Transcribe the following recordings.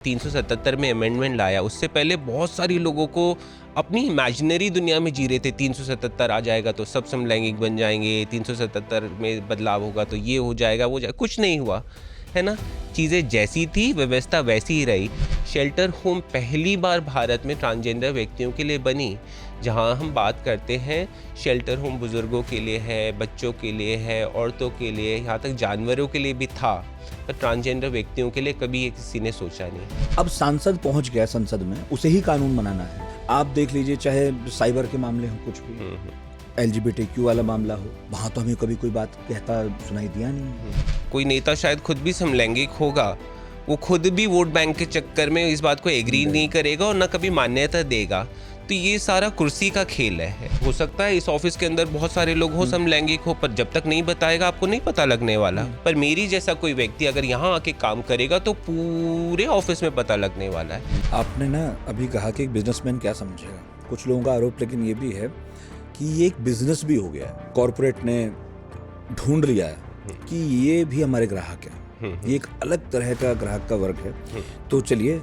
377 में अमेंडमेंट लाया, उससे पहले बहुत सारी लोगों को अपनी इमेजिनरी दुनिया में जी रहे थे। 377 आ जाएगा तो सब समलैंगिक बन जाएंगे, 377 में बदलाव होगा तो ये हो जाएगा, वो जाएगा। कुछ नहीं हुआ, है ना। चीज़ें जैसी थी व्यवस्था वैसी ही रही। शेल्टर होम पहली बार भारत में ट्रांसजेंडर व्यक्तियों के लिए बनी। जहां हम बात करते हैं शेल्टर होम बुज़ुर्गों के लिए है, बच्चों के लिए है, औरतों के लिए, यहाँ तक जानवरों के लिए भी था, पर ट्रांसजेंडर व्यक्तियों के लिए कभी किसी ने सोचा नहीं। अब सांसद पहुंच गया संसद में, उसे ही कानून बनाना है। आप देख लीजिए, चाहे साइबर के मामले हो, कुछ भी LGBTQ वाला मामला हो, वहां तो हमें कभी कोई बात कहता सुनाई दिया नहीं। कोई नेता शायद खुद भी समलैंगिक होगा, वो खुद भी वोट बैंक के चक्कर में इस बात को एग्री नहीं करेगा और ना कभी मान्यता देगा। तो ये सारा कुर्सी का खेल है। हो सकता है इस ऑफिस के अंदर बहुत सारे लोग हो समलैंगिक हो, पर जब तक नहीं बताएगा आपको नहीं पता लगने वाला। पर मेरी जैसा कोई व्यक्ति अगर यहाँ आके काम करेगा तो पूरे ऑफिस में पता लगने वाला है। आपने ना अभी कहा कि एक बिजनेसमैन क्या समझेगा। कुछ लोगों का आरोप लेकिन ये भी है कि ये एक बिजनेस भी हो गया है। कॉर्पोरेट ने ढूंढ लिया है कि ये भी हमारे ग्राहक है, ये एक अलग तरह का ग्राहक का वर्ग है। तो चलिए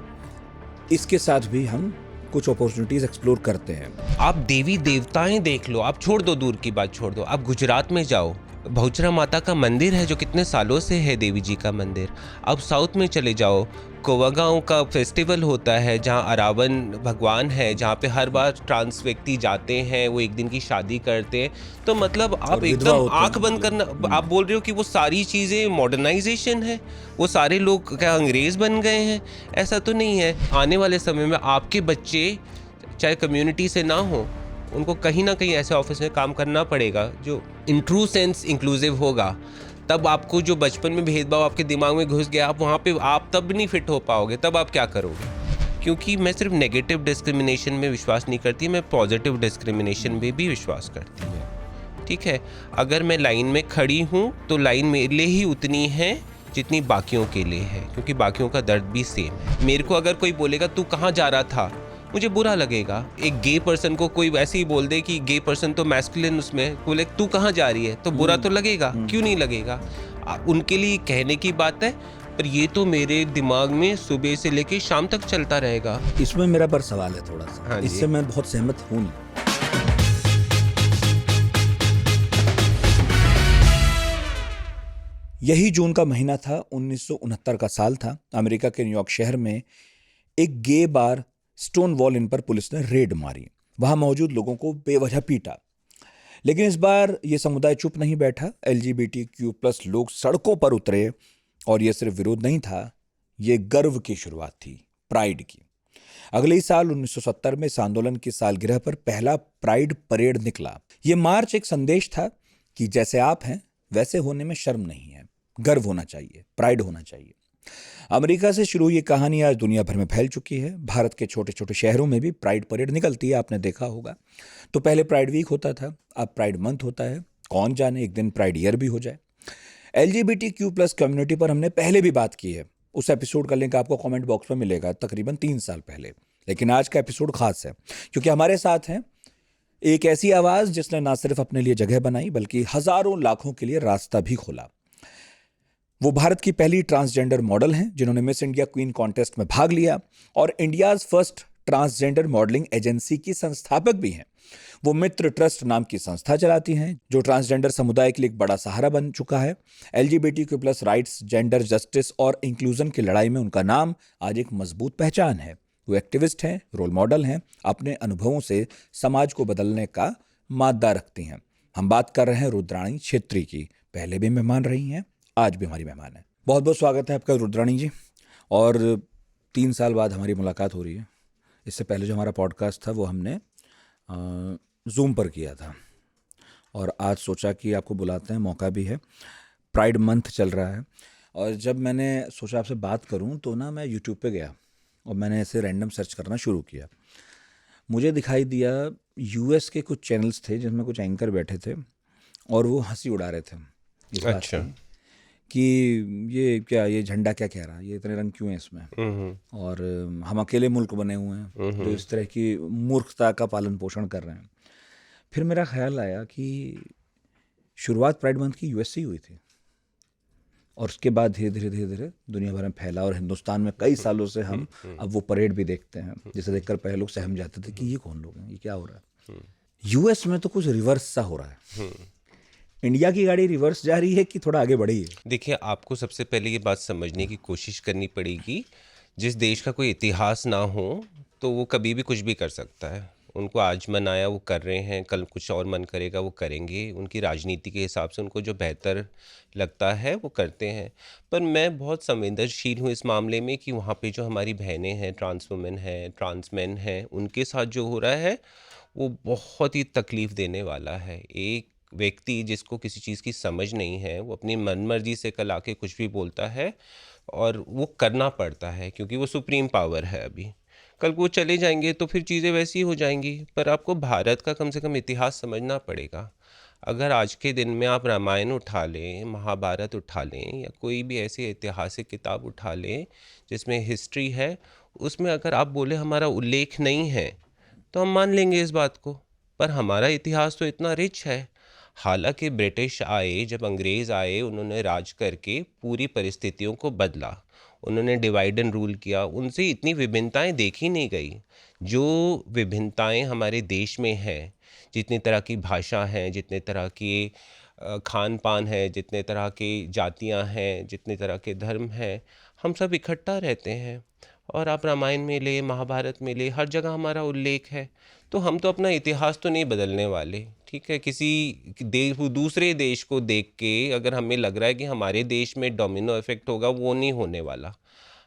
इसके साथ भी हम कुछ अपॉर्चुनिटीज एक्सप्लोर करते हैं। आप देवी देवताएं देख लो, आप छोड़ दो, दूर की बात छोड़ दो, आप गुजरात में जाओ, बहुचरा माता का मंदिर है जो कितने सालों से है, देवी जी का मंदिर। आप साउथ में चले जाओ, कोवागांव का फेस्टिवल होता है जहाँ अरावन भगवान है, जहाँ पे हर बार ट्रांस व्यक्ति जाते हैं, वो एक दिन की शादी करते हैं। तो मतलब आप एकदम आंख बंद करना, आप बोल रहे हो कि वो सारी चीज़ें मॉडर्नाइजेशन है, वो सारे लोग क्या अंग्रेज बन गए हैं? ऐसा तो नहीं है। आने वाले समय में आपके बच्चे चाहे कम्युनिटी से ना हो, उनको कहीं ना कहीं ऐसे ऑफिस में काम करना पड़ेगा जो इन ट्रू सेंस इंक्लूसिव होगा। तब आपको जो बचपन में भेदभाव आपके दिमाग में घुस गया, आप वहाँ पे आप तब नहीं फिट हो पाओगे। तब आप क्या करोगे? क्योंकि मैं सिर्फ नेगेटिव डिस्क्रिमिनेशन में विश्वास नहीं करती, मैं पॉजिटिव डिस्क्रिमिनेशन में भी विश्वास करती हूँ। ठीक है, अगर मैं लाइन में खड़ी हूँ तो लाइन मेरे लिए ही उतनी है जितनी बाकियों के लिए है, क्योंकि बाकियों का दर्द भी सेम है। मेरे को अगर कोई बोलेगा तू कहाँ जा रहा था, मुझे बुरा लगेगा। एक गे पर्सन को कोई वैसे ही बोल दे कि गे पर्सन तो मैस्कुलिन, उसमें बोले तू कहाँ जा रही है, तो बुरा तो लगेगा। क्यों नहीं लगेगा? उनके लिए कहने की बात है, पर ये तो मेरे दिमाग में सुबह से लेके शाम तक चलता रहेगा। इसमें मेरा पर सवाल है थोड़ा सा। हाँ, इससे मैं बहुत सहमत हूँ नहीं। यही जून का महीना था, 1969 का साल था। अमेरिका के न्यूयॉर्क शहर में एक गे बार स्टोन वॉल इन पर पुलिस ने रेड मारी। वहां मौजूद लोगों को बेवजह पीटा। लेकिन इस बार यह समुदाय चुप नहीं बैठा। LGBTQ+ लोग सड़कों पर उतरे और यह सिर्फ विरोध नहीं था, यह गर्व की शुरुआत थी, प्राइड की। अगले ही साल 1970 में इस आंदोलन की सालगिरह पर पहला प्राइड परेड निकला। यह मार्च एक संदेश था कि जैसे आप हैं वैसे होने में शर्म नहीं है, गर्व होना चाहिए, प्राइड होना चाहिए। अमेरिका से शुरू ये कहानी आज दुनिया भर में फैल चुकी है। भारत के छोटे छोटे शहरों में भी प्राइड परेड निकलती है, आपने देखा होगा। तो पहले प्राइड वीक होता था, अब प्राइड मंथ होता है। कौन जाने एक दिन प्राइड ईयर भी हो जाए। LGBTQ+ कम्युनिटी पर हमने पहले भी बात की है। उस एपिसोड का लिंक आपको कमेंट बॉक्स में मिलेगा, तकरीबन 3 साल पहले। लेकिन आज का एपिसोड खास है क्योंकि हमारे साथ हैं एक ऐसी आवाज जिसने ना सिर्फ अपने लिए जगह बनाई बल्कि हजारों लाखों के लिए रास्ता भी खोला। वो भारत की पहली ट्रांसजेंडर मॉडल हैं जिन्होंने मिस इंडिया क्वीन कॉन्टेस्ट में भाग लिया और India's first transgender modelling agency की संस्थापक भी हैं। वो मित्र ट्रस्ट नाम की संस्था चलाती हैं जो ट्रांसजेंडर समुदाय के लिए एक बड़ा सहारा बन चुका है। LGBTQ+ राइट्स, जेंडर जस्टिस और इंक्लूजन की लड़ाई में उनका नाम आज एक मजबूत पहचान है। वो एक्टिविस्ट हैं, रोल मॉडल हैं, अपने अनुभवों से समाज को बदलने का मादा रखती हैं। हम बात कर रहे हैं रुद्राणी छेत्री की। पहले भी मेहमान रही हैं, आज भी हमारी मेहमान है। बहुत बहुत स्वागत है आपका रुद्राणी जी। और 3 साल बाद हमारी मुलाकात हो रही है। इससे पहले जो हमारा पॉडकास्ट था वो हमने जूम पर किया था और आज सोचा कि आपको बुलाते हैं, मौका भी है। प्राइड मंथ चल रहा है और जब मैंने सोचा आपसे बात करूं तो ना मैं यूट्यूब पे गया और मैंने ऐसे रैंडम सर्च करना शुरू किया। मुझे दिखाई दिया US के कुछ चैनल्स थे जिसमें कुछ एंकर बैठे थे और वो हंसी उड़ा रहे थे इस बात अच्छा। की कि ये क्या, ये झंडा क्या कह रहा है, ये इतने रंग क्यों हैं इसमें, और हम अकेले मुल्क बने हुए हैं जो इस तरह की मूर्खता का पालन पोषण कर रहे हैं। फिर मेरा ख्याल आया कि शुरुआत प्राइड मंथ की US से ही हुई थी और उसके बाद धीरे धीरे दुनिया भर में फैला, और हिंदुस्तान में कई सालों से हम अब वो परेड भी देखते हैं, जिसे देखकर पहले लोग सहम जाते थे कि ये कौन लोग हैं, ये क्या हो रहा है। यूएस में तो कुछ रिवर्स सा हो रहा है। इंडिया की गाड़ी रिवर्स जा रही है कि थोड़ा आगे बढ़ी है? देखिए, आपको सबसे पहले ये बात समझने की कोशिश करनी पड़ेगी, जिस देश का कोई इतिहास ना हो तो वो कभी भी कुछ भी कर सकता है। उनको आज मन आया वो कर रहे हैं, कल कुछ और मन करेगा वो करेंगे, उनकी राजनीति के हिसाब से उनको जो बेहतर लगता है वो करते हैं। पर मैं बहुत संवेदनशील हूँ इस मामले में कि वहाँ पे जो हमारी बहनें हैं, ट्रांस वुमेन हैं, ट्रांस मैन हैं, उनके साथ जो हो रहा है वो बहुत ही तकलीफ़ देने वाला है। एक व्यक्ति जिसको किसी चीज़ की समझ नहीं है, वो अपनी मनमर्जी से कल आके कुछ भी बोलता है और वो करना पड़ता है क्योंकि वो सुप्रीम पावर है अभी। कल को वो चले जाएंगे तो फिर चीज़ें वैसी हो जाएंगी। पर आपको भारत का कम से कम इतिहास समझना पड़ेगा। अगर आज के दिन में आप रामायण उठा लें, महाभारत उठा लें या कोई भी ऐसी ऐतिहासिक किताब उठा लें जिसमें हिस्ट्री है, उसमें अगर आप बोले हमारा उल्लेख नहीं है तो हम मान लेंगे इस बात को। पर हमारा इतिहास तो इतना रिच है। हालांकि ब्रिटिश आए, जब अंग्रेज़ आए, उन्होंने राज करके पूरी परिस्थितियों को बदला, उन्होंने डिवाइड एंड रूल किया, उनसे इतनी विभिन्नताएं देखी नहीं गई जो विभिन्नताएं हमारे देश में हैं। जितनी तरह की भाषा हैं, जितने तरह की खान पान है, जितने तरह की जातियां हैं, जितने तरह के धर्म हैं, हम सब इकट्ठा रहते हैं। और आप रामायण में ले, महाभारत में ले, हर जगह हमारा उल्लेख है। तो हम तो अपना इतिहास तो नहीं बदलने वाले, ठीक है। किसी दूसरे देश को देख के अगर हमें लग रहा है कि हमारे देश में डोमिनो इफेक्ट होगा, वो नहीं होने वाला।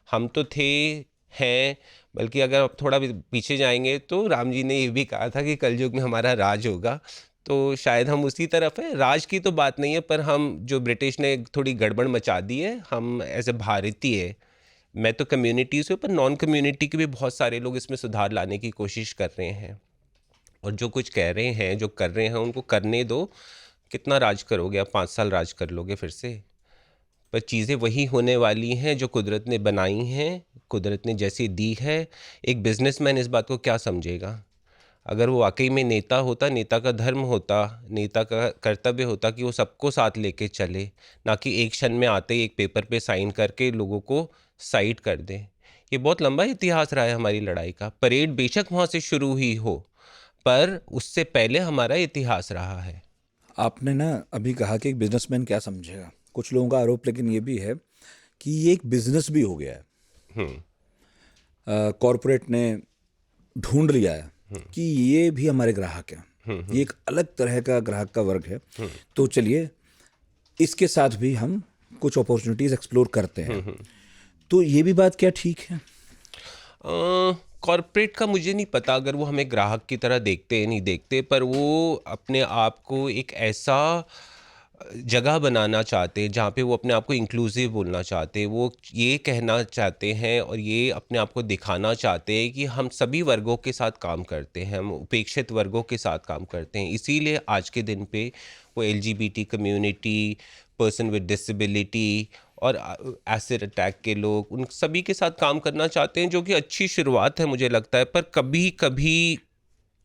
हम तो थे, हैं, बल्कि अगर आप थोड़ा भी पीछे जाएंगे तो राम जी ने ये भी कहा था कि कलयुग में हमारा राज होगा। तो शायद हम उसी तरफ हैं। राज की तो बात नहीं है, पर हम जो ब्रिटिश ने थोड़ी गड़बड़ मचा दी है, हम एज ए भारतीय, मैं तो कम्युनिटी से, पर नॉन कम्युनिटी के भी बहुत सारे लोग इसमें सुधार लाने की कोशिश कर रहे हैं। और जो कुछ कह रहे हैं, जो कर रहे हैं, उनको करने दो। कितना राज करोगे आप? 5 साल राज कर लोगे फिर से? पर चीज़ें वही होने वाली हैं जो कुदरत ने बनाई हैं, कुदरत ने जैसी दी है। एक बिजनेसमैन इस बात को क्या समझेगा? अगर वो वाकई में नेता होता, नेता का धर्म होता, नेता का कर्तव्य होता कि वो सबको साथ लेके चले, ना कि एक क्षण में आते ही एक पेपर पे साइन करके लोगों को साइड कर दे। ये बहुत लंबा इतिहास रहा है हमारी लड़ाई का। परेड बेशक वहाँ से शुरू ही हो, पर उससे पहले हमारा इतिहास रहा है। आपने ना अभी कहा कि एक बिजनेसमैन क्या समझेगा। कुछ लोगों का आरोप लेकिन ये भी है कि ये एक बिजनेस भी हो गया है। कॉरपोरेट ने ढूंढ लिया है कि ये भी हमारे ग्राहक हैं, ये एक अलग तरह का ग्राहक का वर्ग है। तो चलिए इसके साथ भी हम कुछ अपॉर्चुनिटीज एक्सप्लोर करते हैं। तो ये भी बात क्या ठीक है? कॉरपोरेट का मुझे नहीं पता, अगर वो हमें ग्राहक की तरह देखते हैं नहीं देखते, पर वो अपने आप को एक ऐसा जगह बनाना चाहते हैं जहाँ पे वो अपने आप को इंक्लूसिव बोलना चाहते हैं। वो ये कहना चाहते हैं और ये अपने आप को दिखाना चाहते हैं कि हम सभी वर्गों के साथ काम करते हैं, हम उपेक्षित वर्गों के साथ काम करते हैं। इसीलिए आज के दिन पे वो LGBT community, person with disability और एसिड अटैक के लोग, उन सभी के साथ काम करना चाहते हैं, जो कि अच्छी शुरुआत है मुझे लगता है। पर कभी कभी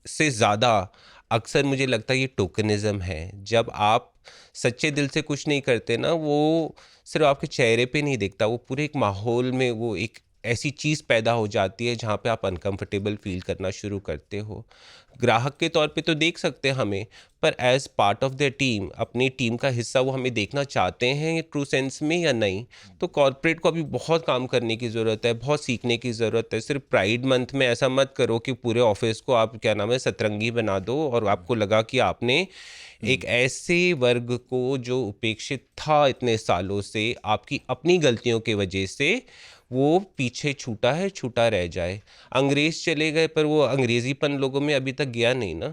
से ज़्यादा अक्सर मुझे लगता है ये टोकनिज़म है। जब आप सच्चे दिल से कुछ नहीं करते ना, वो सिर्फ आपके चेहरे पे नहीं दिखता, वो पूरे एक माहौल में वो एक ऐसी चीज़ पैदा हो जाती है जहाँ पे आप अनकंफर्टेबल फील करना शुरू करते हो। ग्राहक के तौर पे तो देख सकते हैं हमें, पर as part of the team, अपनी टीम का हिस्सा वो हमें देखना चाहते हैं ट्रू सेंस में या नहीं। तो कॉर्पोरेट को अभी बहुत काम करने की ज़रूरत है, बहुत सीखने की ज़रूरत है। सिर्फ प्राइड मंथ में ऐसा मत करो कि पूरे ऑफिस को आप क्या नाम है सतरंगी बना दो और आपको लगा कि आपने एक ऐसे वर्ग को जो उपेक्षित था इतने सालों से, आपकी अपनी गलतियों की वजह से वो पीछे छूटा है, छूटा रह जाए। अंग्रेज़ चले गए पर वो अंग्रेज़ीपन लोगों में अभी तक गया नहीं ना।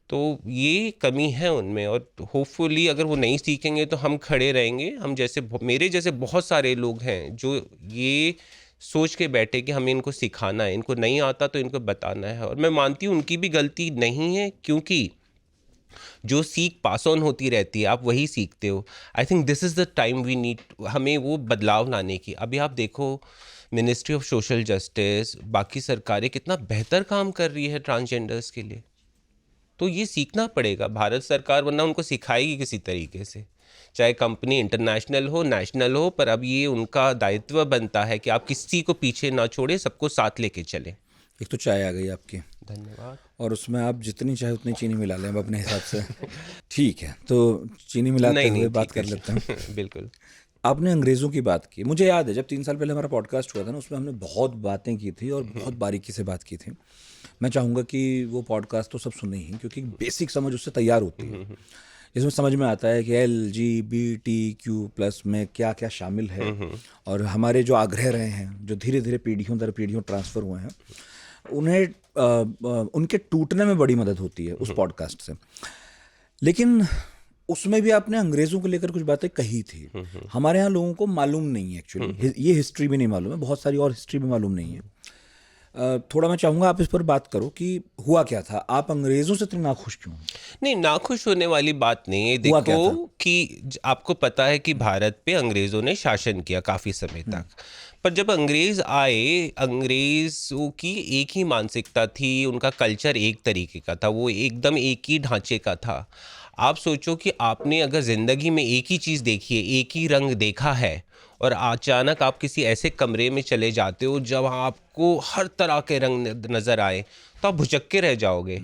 तो ये कमी है उनमें, और होपफुली अगर वो नहीं सीखेंगे तो हम खड़े रहेंगे। हम जैसे, मेरे जैसे बहुत सारे लोग हैं जो ये सोच के बैठे कि हमें इनको सिखाना है, इनको नहीं आता तो इनको बताना है। और मैं मानती हूँ उनकी भी गलती नहीं है, क्योंकि जो सीख पास ऑन होती रहती है आप वही सीखते हो। I think this is the time we need, हमें वो बदलाव लाने की। अभी आप देखो मिनिस्ट्री ऑफ सोशल जस्टिस, बाकी सरकारें कितना बेहतर काम कर रही है ट्रांसजेंडर्स के लिए। तो ये सीखना पड़ेगा भारत सरकार, वरना उनको सिखाएगी किसी तरीके से। चाहे कंपनी इंटरनेशनल हो नेशनल हो, पर अब ये उनका दायित्व बनता है कि आप किसी को पीछे ना छोड़े, सबको साथ लेके चलें। एक तो चाय आ गई आपकी, धन्यवाद। और उसमें आप जितनी चाहे उतनी चीनी मिला लें अब अपने हिसाब से। ठीक है, तो चीनी मिलाते नहीं हुए नहीं, बात ठीक है कर लेते हैं। बिल्कुल। आपने अंग्रेज़ों की बात की, मुझे याद है जब 3 साल पहले हमारा पॉडकास्ट हुआ था ना, उसमें हमने बहुत बातें की थी और बहुत बारीकी से बात की थी। मैं चाहूँगा कि वो पॉडकास्ट तो सब सुने ही, क्योंकि बेसिक समझ उससे तैयार होती है, जिसमें समझ में आता है कि LGBTQ+ में क्या क्या शामिल है, और हमारे जो आग्रह रहे हैं, जो धीरे धीरे पीढ़ियों दर पीढ़ियों ट्रांसफ़र हुए हैं, उन्हें उनके टूटने में बड़ी मदद होती है उस पॉडकास्ट से। लेकिन उसमें भी आपने अंग्रेज़ों को लेकर कुछ बातें कही थी। हमारे यहाँ लोगों को मालूम नहीं है एक्चुअली, ये हिस्ट्री भी नहीं मालूम है, बहुत सारी और हिस्ट्री भी मालूम नहीं है। थोड़ा मैं चाहूँगा आप इस पर बात करो कि हुआ क्या था, आप अंग्रेज़ों से इतने नाखुश क्यों हैं? नहीं, नाखुश होने वाली बात नहीं है। हुआ क्या था? देखो कि आपको पता है कि भारत पे अंग्रेज़ों ने शासन किया काफ़ी समय तक, पर जब अंग्रेज़ आए, अंग्रेज़ों की एक ही मानसिकता थी, उनका कल्चर एक तरीके का था, वो एकदम एक ही ढांचे का था। आप सोचो कि आपने अगर ज़िंदगी में एक ही चीज़ देखी है, एक ही रंग देखा है, और अचानक आप किसी ऐसे कमरे में चले जाते हो जब आपको हर तरह के रंग नज़र आए, तो आप भुचक्के रह जाओगे।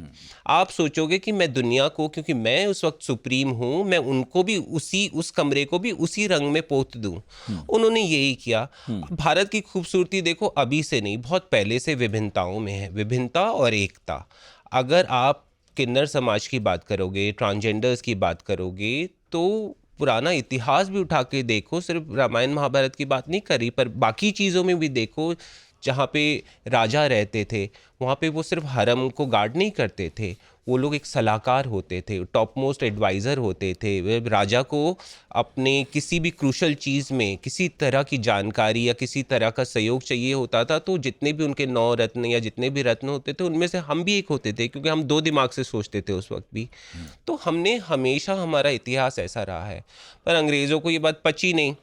आप सोचोगे कि मैं दुनिया को, क्योंकि मैं उस वक्त सुप्रीम हूँ, मैं उनको भी उस कमरे को भी उसी रंग में पोत दूँ। उन्होंने यही किया। भारत की खूबसूरती देखो अभी से नहीं, बहुत पहले से विभिन्नताओं में है, विभिन्नता और एकता। अगर आप किन्नर समाज की बात करोगे, ट्रांसजेंडर्स की बात करोगे, तो पुराना इतिहास भी उठा के देखो, सिर्फ रामायण महाभारत की बात नहीं करी, पर बाकी चीज़ों में भी देखो, जहाँ पे राजा रहते थे वहाँ पे वो सिर्फ हरम को गार्ड नहीं करते थे, वो लोग एक सलाहकार होते थे, टॉप मोस्ट एडवाइज़र होते थे। वे राजा को अपने किसी भी क्रूशल चीज़ में किसी तरह की जानकारी या किसी तरह का सहयोग चाहिए होता था, तो जितने भी उनके 9 रत्न या जितने भी रत्न होते थे, उनमें से हम भी एक होते थे, क्योंकि हम 2 दिमाग से सोचते थे उस वक्त भी। तो हमने हमेशा, हमारा इतिहास ऐसा रहा है। पर अंग्रेज़ों को ये बात पची नहीं।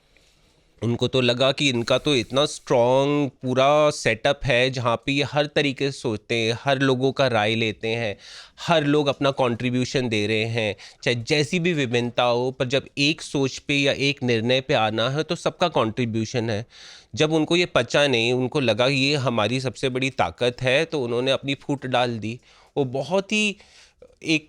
उनको तो लगा कि इनका तो इतना स्ट्रॉन्ग पूरा सेटअप है जहाँ पे ये हर तरीके से सोचते हैं, हर लोगों का राय लेते हैं, हर लोग अपना कंट्रीब्यूशन दे रहे हैं, चाहे जैसी भी विभिन्नता हो, पर जब एक सोच पे या एक निर्णय पे आना है तो सबका कंट्रीब्यूशन है। जब उनको ये पचा नहीं, उनको लगा ये हमारी सबसे बड़ी ताकत है, तो उन्होंने अपनी फूट डाल दी। वो बहुत ही एक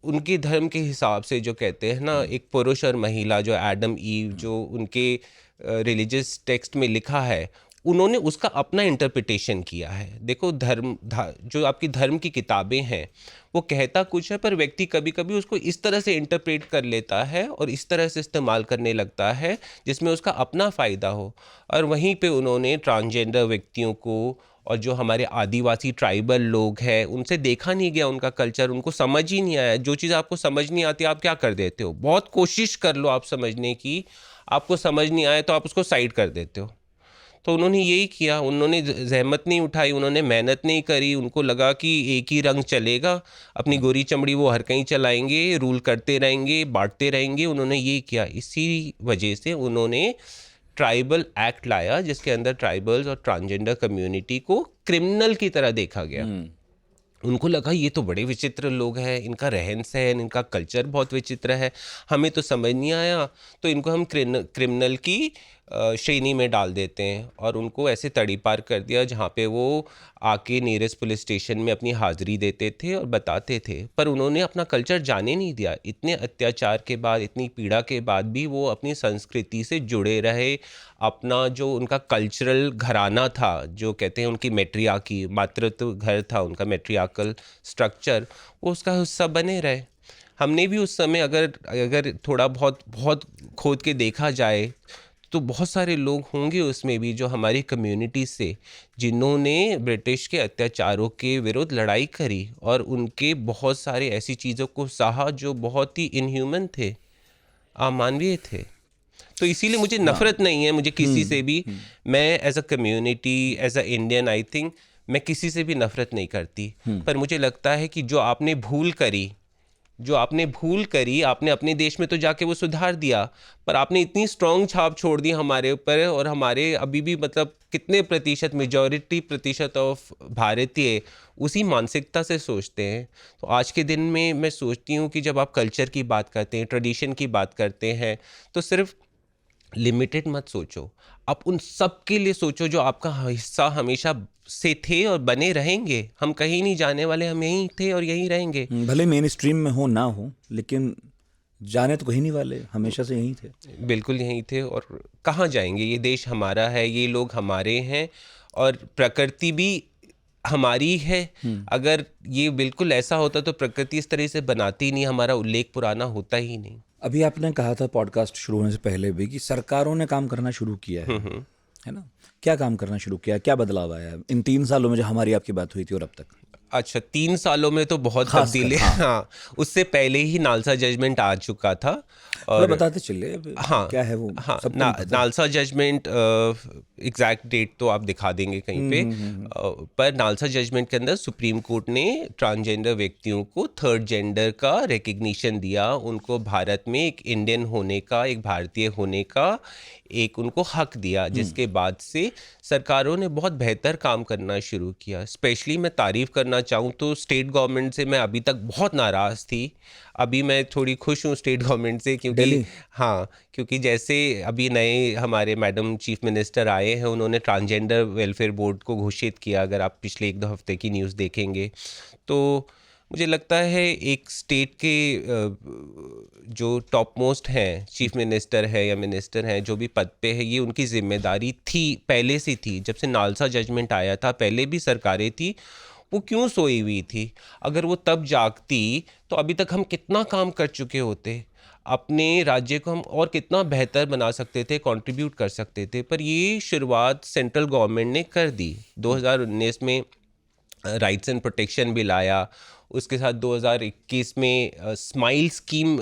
उनके धर्म के हिसाब से जो कहते हैं ना, एक पुरुष और महिला, जो एडम ईव, जो उनके रिलीजियस टेक्स्ट में लिखा है, उन्होंने उसका अपना इंटरप्रिटेशन किया है। देखो जो आपकी धर्म की किताबें हैं वो कहता कुछ है, पर व्यक्ति कभी कभी उसको इस तरह से इंटरप्रेट कर लेता है और इस तरह से इस्तेमाल करने लगता है जिसमें उसका अपना फ़ायदा हो। और वहीं पे उन्होंने ट्रांसजेंडर व्यक्तियों को और जो हमारे आदिवासी ट्राइबल लोग हैं उनसे देखा नहीं गया, उनका कल्चर उनको समझ ही नहीं आया। जो चीज़ आपको समझ नहीं आती आप क्या कर देते हो, बहुत कोशिश कर लो आप समझने की, आपको समझ नहीं आए तो आप उसको साइड कर देते हो। तो उन्होंने यही किया, उन्होंने जहमत नहीं उठाई, उन्होंने मेहनत नहीं करी। उनको लगा कि एक ही रंग चलेगा, अपनी गोरी चमड़ी वो हर कहीं चलाएंगे, रूल करते रहेंगे, बांटते रहेंगे। उन्होंने ये किया, इसी वजह से उन्होंने ट्राइबल एक्ट लाया जिसके अंदर ट्राइबल्स और ट्रांसजेंडर कम्युनिटी को क्रिमिनल की तरह देखा गया। उनको लगा ये तो बड़े विचित्र लोग हैं, इनका रहन सहन, इनका कल्चर बहुत विचित्र है, हमें तो समझ नहीं आया, तो इनको हम क्रिमिनल की श्रेणी में डाल देते हैं। और उनको ऐसे तड़ीपार कर दिया जहाँ पे वो आके नीयरेस्ट पुलिस स्टेशन में अपनी हाज़िरी देते थे और बताते थे। पर उन्होंने अपना कल्चर जाने नहीं दिया। इतने अत्याचार के बाद, इतनी पीड़ा के बाद भी वो अपनी संस्कृति से जुड़े रहे। अपना जो उनका कल्चरल घराना था, जो कहते हैं उनकी मैट्रियार्की, मातृत्व घर था उनका, मैट्रियार्कल स्ट्रक्चर, वो उसका हिस्सा बने रहे। हमने भी उस समय अगर थोड़ा बहुत खोद के देखा जाए तो बहुत सारे लोग होंगे उसमें भी जो हमारी कम्युनिटी से, जिन्होंने ब्रिटिश के अत्याचारों के विरुद्ध लड़ाई करी और उनके बहुत सारे ऐसी चीज़ों को सहा जो बहुत ही इनह्यूमन थे, अमानवीय थे। तो इसीलिए मुझे नफ़रत नहीं है मुझे किसी से भी। मैं as a community, as a Indian, I think मैं किसी से भी नफ़रत नहीं करती। पर मुझे लगता है कि जो आपने भूल करी जो आपने भूल करी, आपने अपने देश में तो जाके वो सुधार दिया, पर आपने इतनी स्ट्रांग छाप छोड़ दी हमारे ऊपर, और हमारे अभी भी मतलब कितने प्रतिशत, मेजॉरिटी प्रतिशत ऑफ भारतीय उसी मानसिकता से सोचते हैं। तो आज के दिन में मैं सोचती हूँ कि जब आप कल्चर की बात करते हैं, ट्रेडिशन की बात करते हैं, तो सिर्फ लिमिटेड मत सोचो, आप उन सब के लिए सोचो जो आपका हिस्सा हमेशा से थे और बने रहेंगे। हम कहीं नहीं जाने वाले, हम यहीं थे और यहीं रहेंगे। भले मेन स्ट्रीम में हो ना हो, लेकिन जाने तो कहीं नहीं वाले, हमेशा से यहीं थे। बिल्कुल यहीं थे, और कहाँ जाएंगे? ये देश हमारा है, ये लोग हमारे हैं, और प्रकृति भी हमारी है। अगर ये बिल्कुल ऐसा होता तो प्रकृति इस तरह से बनाती ही नहीं, हमारा उल्लेख पुराना होता ही नहीं। अभी आपने कहा था पॉडकास्ट शुरू होने से पहले भी कि सरकारों ने काम करना शुरू किया है ना? क्या काम करना शुरू किया, क्या बदलाव आया इन 3 सालों में जो हमारी आपकी बात हुई थी और अब तक? अच्छा, 3 सालों में तो बहुत खासकर, तब्दीली। हाँ। हाँ, उससे पहले ही नालसा जजमेंट आ चुका था। थोड़ा और बताते चलिए अब हाँ, क्या है वो, हाँ, सबको नहीं पता। नालसा जजमेंट एग्जैक्ट डेट तो आप दिखा देंगे कहीं पे। पर नालसा जजमेंट के अंदर सुप्रीम कोर्ट ने ट्रांसजेंडर व्यक्तियों को थर्ड जेंडर का रिकग्निशन दिया, उनको भारत में एक इंडियन होने का, एक भारतीय होने का एक उनको हक दिया, जिसके बाद से सरकारों ने बहुत बेहतर काम करना शुरू किया। स्पेशली मैं तारीफ़ करना चाहूँ तो स्टेट गवर्नमेंट से मैं अभी तक बहुत नाराज़ थी। अभी मैं थोड़ी खुश हूँ स्टेट गवर्नमेंट से, क्योंकि दिल्ली? हाँ, क्योंकि जैसे अभी नए हमारे मैडम चीफ मिनिस्टर आए हैं, उन्होंने ट्रांसजेंडर वेलफेयर बोर्ड को घोषित किया। अगर आप पिछले 1-2 हफ्ते की न्यूज़ देखेंगे तो मुझे लगता है एक स्टेट के जो टॉप मोस्ट हैं, चीफ मिनिस्टर है या मिनिस्टर हैं, जो भी पद पे है, ये उनकी जिम्मेदारी थी, पहले से थी। जब से नालसा जजमेंट आया था, पहले भी सरकारें थी, वो क्यों सोई हुई थी? अगर वो तब जागती तो अभी तक हम कितना काम कर चुके होते, अपने राज्य को हम और कितना बेहतर बना सकते थे, कंट्रीब्यूट कर सकते थे। पर ये शुरुआत सेंट्रल गवर्नमेंट ने कर दी। 2019 में राइट्स एंड प्रोटेक्शन बिल आया, उसके साथ 2021 में स्माइल स्कीम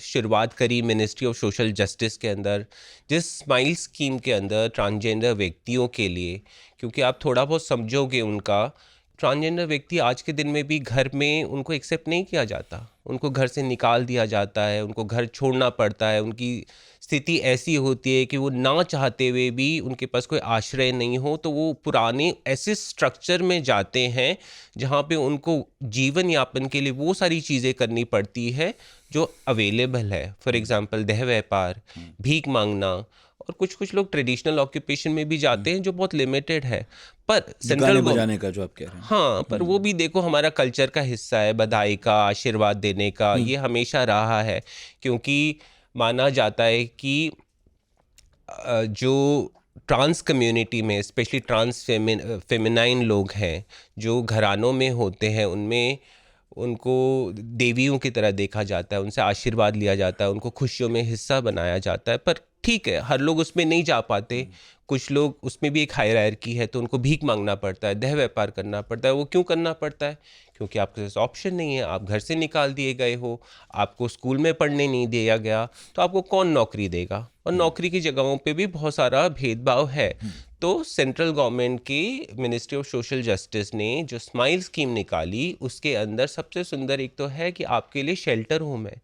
शुरुआत करी मिनिस्ट्री ऑफ सोशल जस्टिस के अंदर, जिस स्माइल स्कीम के अंदर ट्रांसजेंडर व्यक्तियों के लिए, क्योंकि आप थोड़ा बहुत समझोगे उनका, ट्रांसजेंडर व्यक्ति आज के दिन में भी घर में उनको एक्सेप्ट नहीं किया जाता, उनको घर से निकाल दिया जाता है, उनको घर छोड़ना पड़ता है। उनकी स्थिति ऐसी होती है कि वो ना चाहते हुए भी, उनके पास कोई आश्रय नहीं हो, तो वो पुराने ऐसे स्ट्रक्चर में जाते हैं जहाँ पे उनको जीवन यापन के लिए वो सारी चीज़ें करनी पड़ती है जो अवेलेबल है। फॉर एग्जांपल देह व्यापार, भीख मांगना, और कुछ कुछ लोग ट्रेडिशनल ऑक्यूपेशन में भी जाते हैं जो बहुत लिमिटेड है। पर गाने बजाने का जो आप कह रहे हैं, हाँ, पर वो भी देखो हमारा कल्चर का हिस्सा है, बधाई का, आशीर्वाद देने का, ये हमेशा रहा है। क्योंकि माना जाता है कि जो ट्रांस कम्युनिटी में, स्पेशली ट्रांस फेमिनाइन लोग हैं जो घरानों में होते हैं, उनमें उनको देवियों की तरह देखा जाता है, उनसे आशीर्वाद लिया जाता है, उनको खुशियों में हिस्सा बनाया जाता है। पर ठीक है, हर लोग उसमें नहीं जा पाते, कुछ लोग उसमें भी एक हायरार्की है, तो उनको भीख मांगना पड़ता है, देह व्यापार करना पड़ता है। वो क्यों करना पड़ता है? क्योंकि आपके पास ऑप्शन नहीं है, आप घर से निकाल दिए गए हो, आपको स्कूल में पढ़ने नहीं दिया गया, तो आपको कौन नौकरी देगा? और नौकरी की जगहों पे भी बहुत सारा भेदभाव है। तो सेंट्रल गवर्नमेंट की मिनिस्ट्री ऑफ सोशल जस्टिस ने जो स्माइल स्कीम निकाली, उसके अंदर सबसे सुंदर एक तो है कि आपके लिए शेल्टर होम है।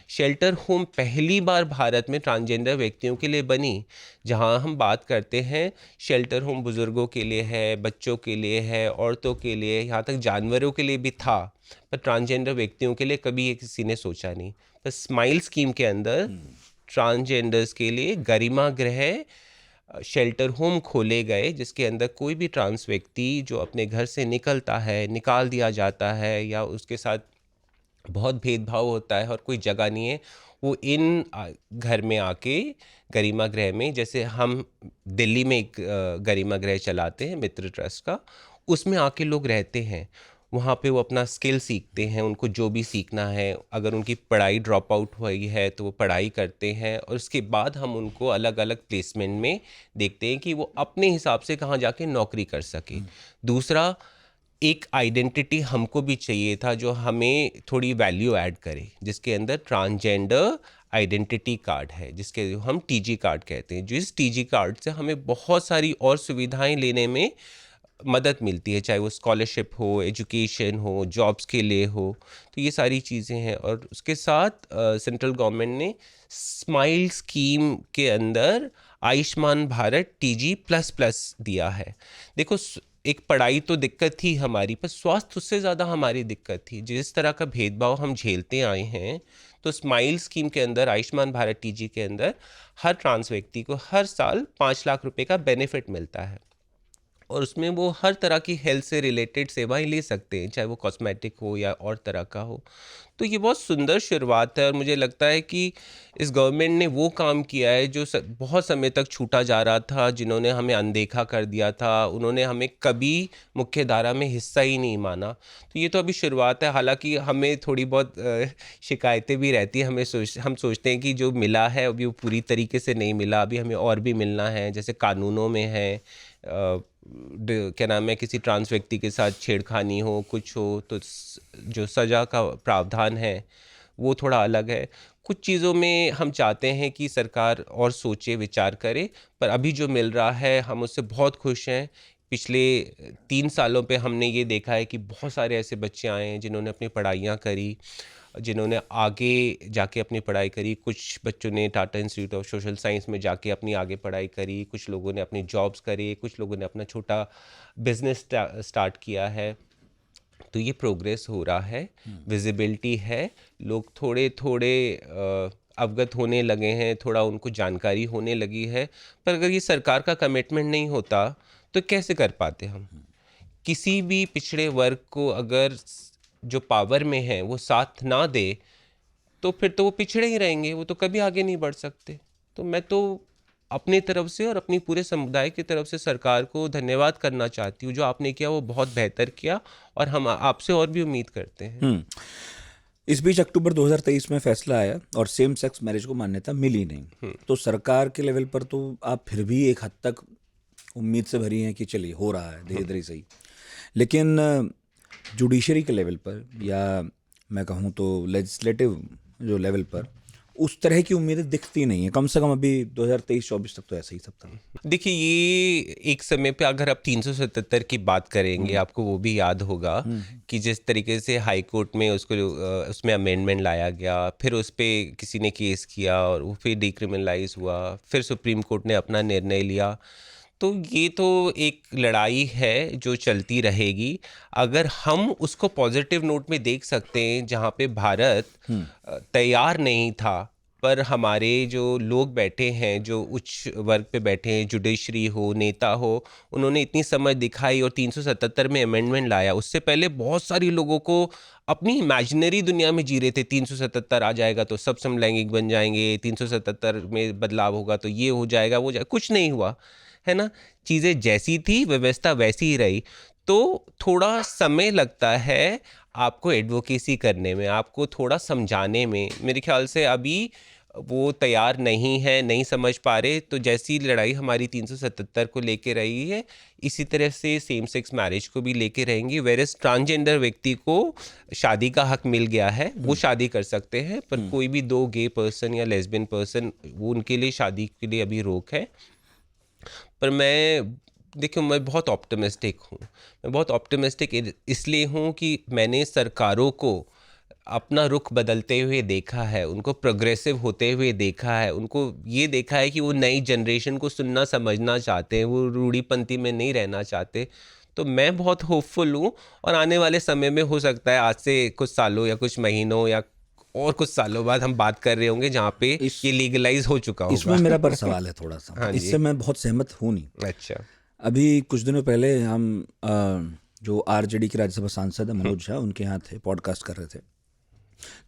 शेल्टर होम पहली बार भारत में ट्रांसजेंडर व्यक्तियों के लिए बनी। जहां हम बात करते हैं, शेल्टर होम बुजुर्गों के लिए है, बच्चों के लिए है, औरतों के लिए, यहाँ तक जानवरों के लिए भी था, पर ट्रांसजेंडर व्यक्तियों के लिए कभी ये किसी ने सोचा नहीं। पर स्माइल स्कीम के अंदर ट्रांसजेंडर्स के लिए गरिमा गृह शेल्टर होम खोले गए, जिसके अंदर कोई भी ट्रांस व्यक्ति जो अपने घर से निकलता है, निकाल दिया जाता है, या उसके साथ बहुत भेदभाव होता है और कोई जगह नहीं है, वो इन घर में आके गरिमा गृह में, जैसे हम दिल्ली में एक गरिमा गृह चलाते हैं मित्र ट्रस्ट का, उसमें आके लोग रहते हैं। वहाँ पे वो अपना स्किल सीखते हैं, उनको जो भी सीखना है। अगर उनकी पढ़ाई ड्रॉप आउट हुई है तो वो पढ़ाई करते हैं, और उसके बाद हम उनको अलग अलग प्लेसमेंट में देखते हैं कि वो अपने हिसाब से कहाँ जाके नौकरी कर सके। दूसरा, एक आइडेंटिटी हमको भी चाहिए था जो हमें थोड़ी वैल्यू ऐड करे, जिसके अंदर ट्रांसजेंडर आइडेंटिटी कार्ड है, जिसके हम टीजी कार्ड कहते हैं। जो इस टीजी कार्ड से हमें बहुत सारी और सुविधाएं लेने में मदद मिलती है, चाहे वो स्कॉलरशिप हो, एजुकेशन हो, जॉब्स के लिए हो, तो ये सारी चीज़ें हैं। और उसके साथ सेंट्रल गवर्नमेंट ने स्माइल स्कीम के अंदर Ayushman Bharat TG plus plus दिया है। देखो एक पढ़ाई तो दिक्कत थी हमारी, पर स्वास्थ्य उससे ज़्यादा हमारी दिक्कत थी। जिस तरह का भेदभाव हम झेलते आए हैं, तो स्माइल स्कीम के अंदर, आयुष्मान भारत टीजी के अंदर, हर ट्रांस व्यक्ति को हर साल 5 लाख रुपए का बेनिफिट मिलता है। और उसमें वो हर तरह की हेल्थ से रिलेटेड सेवाएं ले सकते हैं, चाहे वो कॉस्मेटिक हो या और तरह का हो। तो ये बहुत सुंदर शुरुआत है, और मुझे लगता है कि इस गवर्नमेंट ने वो काम किया है जो बहुत समय तक छूटा जा रहा था, जिन्होंने हमें अनदेखा कर दिया था, उन्होंने हमें कभी मुख्य धारा में हिस्सा ही नहीं माना। तो ये तो अभी शुरुआत है। हालांकि हमें थोड़ी बहुत शिकायतें भी रहती हैं, हम सोचते हैं कि जो मिला है अभी वो पूरी तरीके से नहीं मिला, अभी हमें और भी मिलना है। जैसे कानूनों में है, क्या नाम है, किसी ट्रांस व्यक्ति के साथ छेड़खानी हो, कुछ हो, तो जो सज़ा का प्रावधान है वो थोड़ा अलग है। कुछ चीज़ों में हम चाहते हैं कि सरकार और सोचे, विचार करे, पर अभी जो मिल रहा है हम उससे बहुत खुश हैं। पिछले 3 सालों पे हमने ये देखा है कि बहुत सारे ऐसे बच्चे आए हैं जिन्होंने अपनी पढ़ाइयाँ करी, जिन्होंने आगे जाके अपनी पढ़ाई करी। कुछ बच्चों ने Tata institute of social science में जाके अपनी आगे पढ़ाई करी, कुछ लोगों ने अपनी जॉब्स करी, कुछ लोगों ने अपना छोटा बिजनेस स्टार्ट किया है। तो ये प्रोग्रेस हो रहा है, विजिबिलिटी है, लोग थोड़े थोड़े अवगत होने लगे हैं, थोड़ा उनको जानकारी होने लगी है। पर अगर ये सरकार का कमिटमेंट नहीं होता तो कैसे कर पाते हम? किसी भी पिछड़े वर्ग को अगर जो पावर में है वो साथ ना दे, तो फिर तो वो पिछड़े ही रहेंगे, वो तो कभी आगे नहीं बढ़ सकते। तो मैं तो अपनी तरफ से और अपनी पूरे समुदाय की तरफ से सरकार को धन्यवाद करना चाहती हूँ। जो आपने किया वो बहुत बेहतर किया, और हम आपसे और भी उम्मीद करते हैं। इस बीच अक्टूबर 2023 में फैसला आया और सेम सेक्स मैरिज को मान्यता मिली नहीं। तो सरकार के लेवल पर तो आप फिर भी एक हद तक उम्मीद से भरी हैं कि चलिए हो रहा है धीरे धीरे सही, लेकिन जुडिशरी के लेवल पर, या मैं कहूँ तो लेजिस्लेटिव जो लेवल पर, उस तरह की उम्मीदें दिखती नहीं है। कम से कम अभी 2023-24 तक तो ऐसा ही सब था। देखिए, ये एक समय पे अगर आप 377 की बात करेंगे, आपको वो भी याद होगा कि जिस तरीके से हाई कोर्ट में उसको उसमें अमेंडमेंट लाया गया, फिर उस पर किसी ने केस किया और वो फिर डिक्रिमिनलाइज हुआ, फिर सुप्रीम कोर्ट ने अपना निर्णय लिया। तो ये तो एक लड़ाई है जो चलती रहेगी। अगर हम उसको पॉजिटिव नोट में देख सकते हैं, जहाँ पे भारत तैयार नहीं था, पर हमारे जो लोग बैठे हैं, जो उच्च वर्ग पे बैठे हैं, जुडिशरी हो, नेता हो, उन्होंने इतनी समझ दिखाई और 377 में अमेंडमेंट लाया। उससे पहले बहुत सारे लोगों को अपनी इमेजिनरी दुनिया में जी रहे थे, 377 आ जाएगा तो सब समलैंगिक बन जाएंगे, 377 में बदलाव होगा तो ये हो जाएगा, वो जाएगा। कुछ नहीं हुआ, है ना। चीज़ें जैसी थी, व्यवस्था वैसी ही रही। तो थोड़ा समय लगता है आपको एडवोकेसी करने में, आपको थोड़ा समझाने में। मेरे ख्याल से अभी वो तैयार नहीं है, नहीं समझ पा रहे। तो जैसी लड़ाई हमारी 377 को लेके रही है, इसी तरह से सेम सेक्स मैरिज को भी लेके रहेंगी। वेरस ट्रांसजेंडर व्यक्ति को शादी का हक मिल गया है, वो शादी कर सकते हैं, पर कोई भी 2 गे पर्सन या लेस्बियन पर्सन, वो उनके लिए शादी के लिए अभी रोक है। पर देखिए, मैं बहुत ऑप्टिमिस्टिक हूँ। मैं बहुत ऑप्टिमिस्टिक इसलिए हूँ कि मैंने सरकारों को अपना रुख बदलते हुए देखा है, उनको प्रोग्रेसिव होते हुए देखा है, उनको ये देखा है कि वो नई जनरेशन को सुनना समझना चाहते हैं, वो रूढ़ीपंथी में नहीं रहना चाहते। तो मैं बहुत होपफुल हूँ, और आने वाले समय में हो सकता है आज से कुछ सालों या कुछ महीनों या और कुछ सालों बाद हम बात कर रहे होंगे जहाँ पे ये लीगलाइज हो चुका होगा। इसमें मेरा पर सवाल है थोड़ा सा। हाँ जी। इससे मैं बहुत सहमत हूँ नहीं। अच्छा। अभी कुछ दिनों पहले हम जो आरजेडी के राज्यसभा सांसद है मनोज झा, उनके यहाँ थे, पॉडकास्ट कर रहे थे।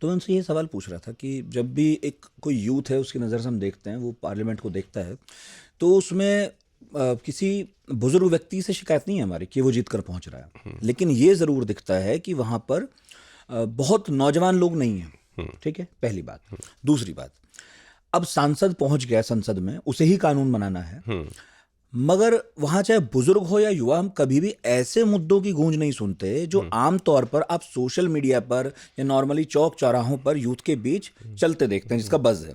तो मैं उनसे ये सवाल पूछ रहा था कि जब भी एक कोई यूथ है उसकी नज़र से हम देखते हैं, वो पार्लियामेंट को देखता है, तो उसमें किसी बुजुर्ग व्यक्ति से शिकायत नहीं है हमारी कि वो जीत कर पहुँच रहा है, लेकिन ये ज़रूर दिखता है कि वहाँ पर बहुत नौजवान लोग नहीं हैं। ठीक है, पहली बात। दूसरी बात, अब सांसद पहुंच गया संसद में, उसे ही कानून बनाना है, मगर वहां चाहे बुजुर्ग हो या युवा, हम कभी भी ऐसे मुद्दों की गूंज नहीं सुनते जो आमतौर पर आप सोशल मीडिया पर या नॉर्मली चौक चौराहों पर यूथ के बीच चलते देखते हैं, जिसका बज़ है।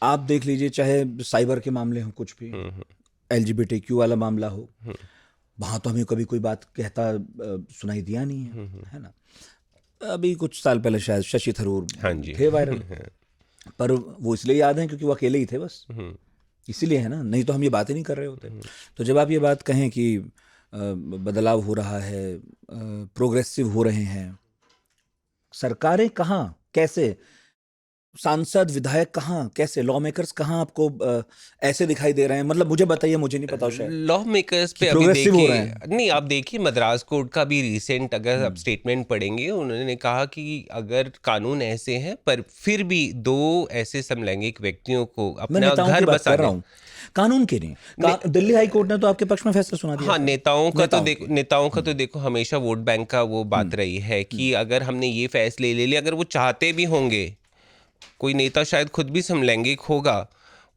आप देख लीजिए, चाहे साइबर के मामले हो, कुछ भी, LGBTQ वाला मामला हो, वहाँ तो हमें कभी कोई बात कहता सुनाई दिया नहीं है ना। अभी कुछ साल पहले शायद शशि थरूर हाँ जी। थे वायरल, पर वो इसलिए याद है क्योंकि वो अकेले ही थे बस, इसीलिए है ना, नहीं तो हम ये बात ही नहीं कर रहे होते। तो जब आप ये बात कहें कि बदलाव हो रहा है, प्रोग्रेसिव हो रहे हैं, सरकारें कहाँ, कैसे, सांसद विधायक कहाँ, कैसे, लॉ मेकर्स कहाँ आपको ऐसे दिखाई दे रहे हैं? मतलब मुझे बताइए, मुझे नहीं पता शायद लॉ मेकर्स पे कि अभी प्रोग्रेसिव हो रहे देखिए, हैं। नहीं आप देखिए मद्रास कोर्ट का भी रिसेंट अगर आप स्टेटमेंट पढ़ेंगे, उन्होंने कहा कि अगर कानून ऐसे हैं पर फिर भी दो ऐसे समलैंगिक व्यक्तियों को मैं अपना नेताओं की घर बात कर रहा बसाने, हूँ, कानून की नहीं। दिल्ली हाई कोर्ट ने तो आपके पक्ष में फैसला सुना दिया हाँ था। नेताओं का तो देखो, की। नेताओं का तो देखो हमेशा वोट बैंक का वो बात रही है कि अगर हमने ये फैसले ले लिए, अगर वो चाहते भी होंगे, कोई नेता शायद खुद भी समलैंगिक होगा,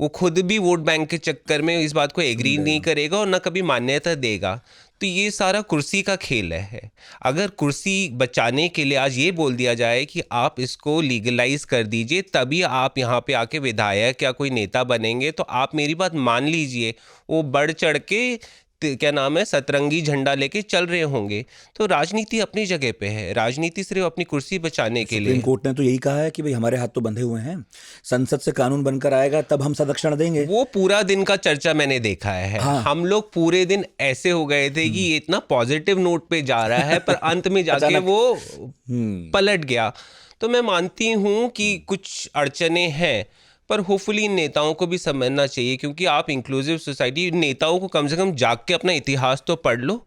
वो खुद भी वोट बैंक के चक्कर में इस बात को एग्री नहीं करेगा और ना कभी मान्यता देगा। तो ये सारा कुर्सी का खेल है। अगर कुर्सी बचाने के लिए आज ये बोल दिया जाए कि आप इसको लीगलाइज कर दीजिए तभी आप यहाँ पे आके विधायक या कोई नेता बनेंगे, तो आप मेरी बात मान लीजिए वो बढ़ चढ़ के क्या नाम है सतरंगी झंडा लेके चल रहे होंगे। तो राजनीति अपनी जगह पे है, राजनीति सिर्फ अपनी कुर्सी बचाने के सुप्रीम लिए। कोर्ट ने तो यही कहा है कि भाई हमारे हाथ तो बंधे हुए हैं, संसद से कानून बनकर आएगा तब हम संरक्षण देंगे। वो पूरा दिन का चर्चा मैंने देखा है। हाँ। हम लोग पूरे दिन ऐसे हो गए थे कि ये इतना पॉजिटिव नोट पे जा रहा है, पर अंत में जाके अचानक। वो पलट गया। तो मैं मानती हूँ कि कुछ अड़चने हैं, पर होपफुली इन नेताओं को भी समझना चाहिए, क्योंकि आप इंक्लूसिव सोसाइटी, नेताओं को कम से कम जाग के अपना इतिहास तो पढ़ लो,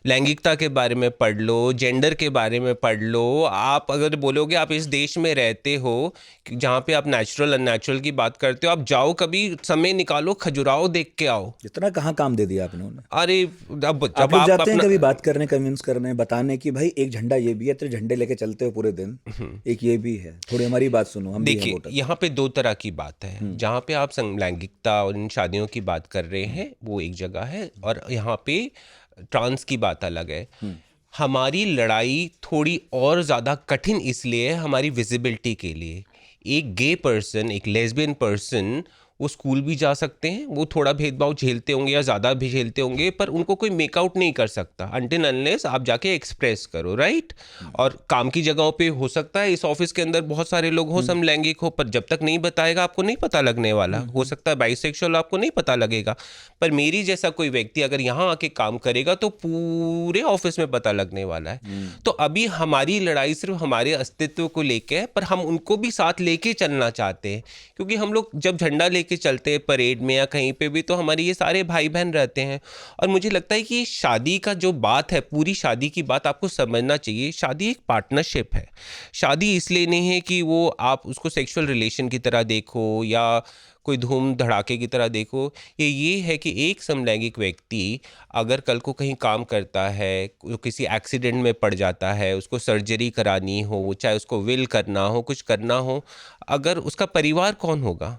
लैंगिकता के बारे में पढ़ लो, जेंडर के बारे में पढ़ लो। आप अगर बोलोगे आप इस देश में रहते हो जहाँ पे आप नेचुरल अननेचुरल की बात करते हो, आप जाओ कभी समय निकालो, खजुराहो देख के आओ। इतना कहाँ काम दे दिया आपने उन्हें? अरे अब आप जब लोग आप जाते हैं अपना कभी बात करने, कन्विंस करने, बताने कि भाई एक झंडा ये भी है, तो झंडे लेके चलते हो पूरे दिन, एक ये भी है, थोड़ी हमारी बात सुनो, हम भी हैं देखिए वोटर। यहाँ पे दो तरह की बात है। जहाँ पे आप लैंगिकता और इन शादियों की बात कर रहे हैं वो एक जगह है, और यहाँ पे ट्रांस की बात अलग है। हमारी लड़ाई थोड़ी और ज़्यादा कठिन इसलिए है हमारी विजिबिलिटी के लिए। एक गे पर्सन, एक लेस्बियन पर्सन, वो स्कूल भी जा सकते हैं, वो थोड़ा भेदभाव झेलते होंगे या ज़्यादा भी झेलते होंगे, पर उनको कोई मेकआउट नहीं कर सकता अनटिल अनलेस आप जाके एक्सप्रेस करो, राइट। और काम की जगहों पे हो सकता है, इस ऑफिस के अंदर बहुत सारे लोग हो समलैंगिक हो, पर जब तक नहीं बताएगा आपको नहीं पता लगने वाला। हो सकता है बाइसेक्सुअल, आपको नहीं पता लगेगा, पर मेरी जैसा कोई व्यक्ति अगर यहाँ आके काम करेगा तो पूरे ऑफिस में पता लगने वाला है। तो अभी हमारी लड़ाई सिर्फ हमारे अस्तित्व को लेके है, पर हम उनको भी साथ लेके चलना चाहते हैं, क्योंकि हम लोग जब झंडा लेके चलते हैं परेड में या कहीं पे भी, तो हमारे ये सारे भाई बहन रहते हैं। और मुझे लगता है कि शादी का जो बात है, पूरी शादी की बात आपको समझना चाहिए। शादी एक पार्टनरशिप है। शादी इसलिए नहीं है कि वो आप उसको सेक्सुअल रिलेशन की तरह देखो या कोई धूम धड़ाके की तरह देखो। ये है कि एक समलैंगिक व्यक्ति अगर कल को कहीं काम करता है, किसी एक्सीडेंट में पड़ जाता है, उसको सर्जरी करानी हो, चाहे उसको विल करना हो, कुछ करना हो, अगर उसका परिवार कौन होगा?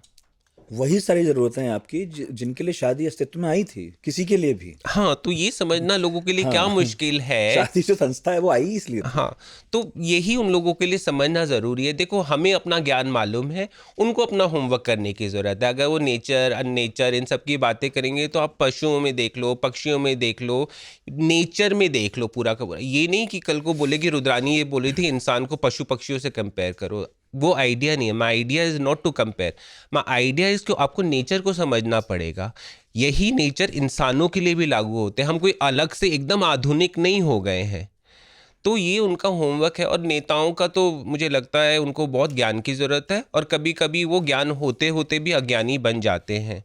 वही सारी जरूरतें हैं आपकी जिनके लिए शादी अस्तित्व में आई थी, किसी के लिए भी। हाँ, तो ये समझना लोगों के लिए क्या मुश्किल है। शादी जो संस्था है वो आई इसलिए थी। हाँ, तो यही उन लोगों के लिए समझना ज़रूरी है। देखो हमें अपना ज्ञान मालूम है, उनको अपना होमवर्क करने की ज़रूरत है। अगर वो नेचर अननेचर इन सब की बातें करेंगे तो आप पशुओं में देख लो, पक्षियों में देख लो, नेचर में देख लो पूरा का पूरा। ये नहीं कि कल को बोले कि रुद्रानी ये बोली थी इंसान को पशु पक्षियों से कंपेयर करो, वो आइडिया नहीं है। My idea is not to compare, my idea is कि आपको नेचर को समझना पड़ेगा। यही नेचर इंसानों के लिए भी लागू होते हैं। हम कोई अलग से एकदम आधुनिक नहीं हो गए हैं। तो ये उनका होमवर्क है। और नेताओं का तो मुझे लगता है उनको बहुत ज्ञान की ज़रूरत है, और कभी कभी वो ज्ञान होते होते भी अज्ञानी बन जाते हैं।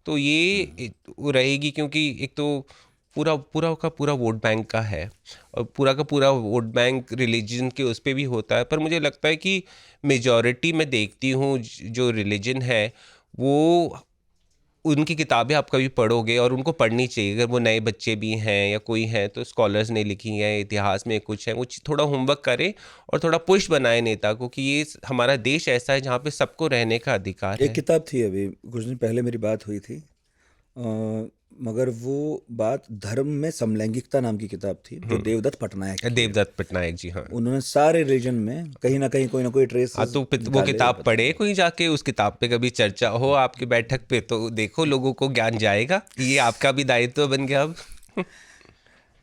तो ये रहेगी, क्योंकि एक तो पूरा पूरा का पूरा वोट बैंक का है, और पूरा का पूरा वोट बैंक रिलीजन के उस पर भी होता है। पर मुझे लगता है कि मेजॉरिटी में देखती हूँ जो रिलीजन है वो, उनकी किताबें आप कभी पढ़ोगे और उनको पढ़नी चाहिए। अगर वो नए बच्चे भी हैं या कोई हैं तो स्कॉलर्स ने लिखी हैं, इतिहास में कुछ है, वो थोड़ा होमवर्क करें और थोड़ा पुश बनाए नेता को कि ये हमारा देश ऐसा है जहाँ पे सबको रहने का अधिकार एक है। किताब थी, अभी कुछ दिन पहले मेरी बात हुई थी, मगर वो बात धर्म में समलैंगिकता नाम की किताब थी, जो देवदत्त पटनायक की है। देवदत्त पटनायक जी, हाँ। उन्होंने सारे रिलीजन में कहीं ना कहीं कोई ना कोई ट्रेस हाँ, तो वो किताब पढ़े कोई, जाके उस किताब पे कभी चर्चा हो आपकी बैठक पे तो देखो लोगों को ज्ञान जाएगा। ये आपका भी दायित्व बन गया अब।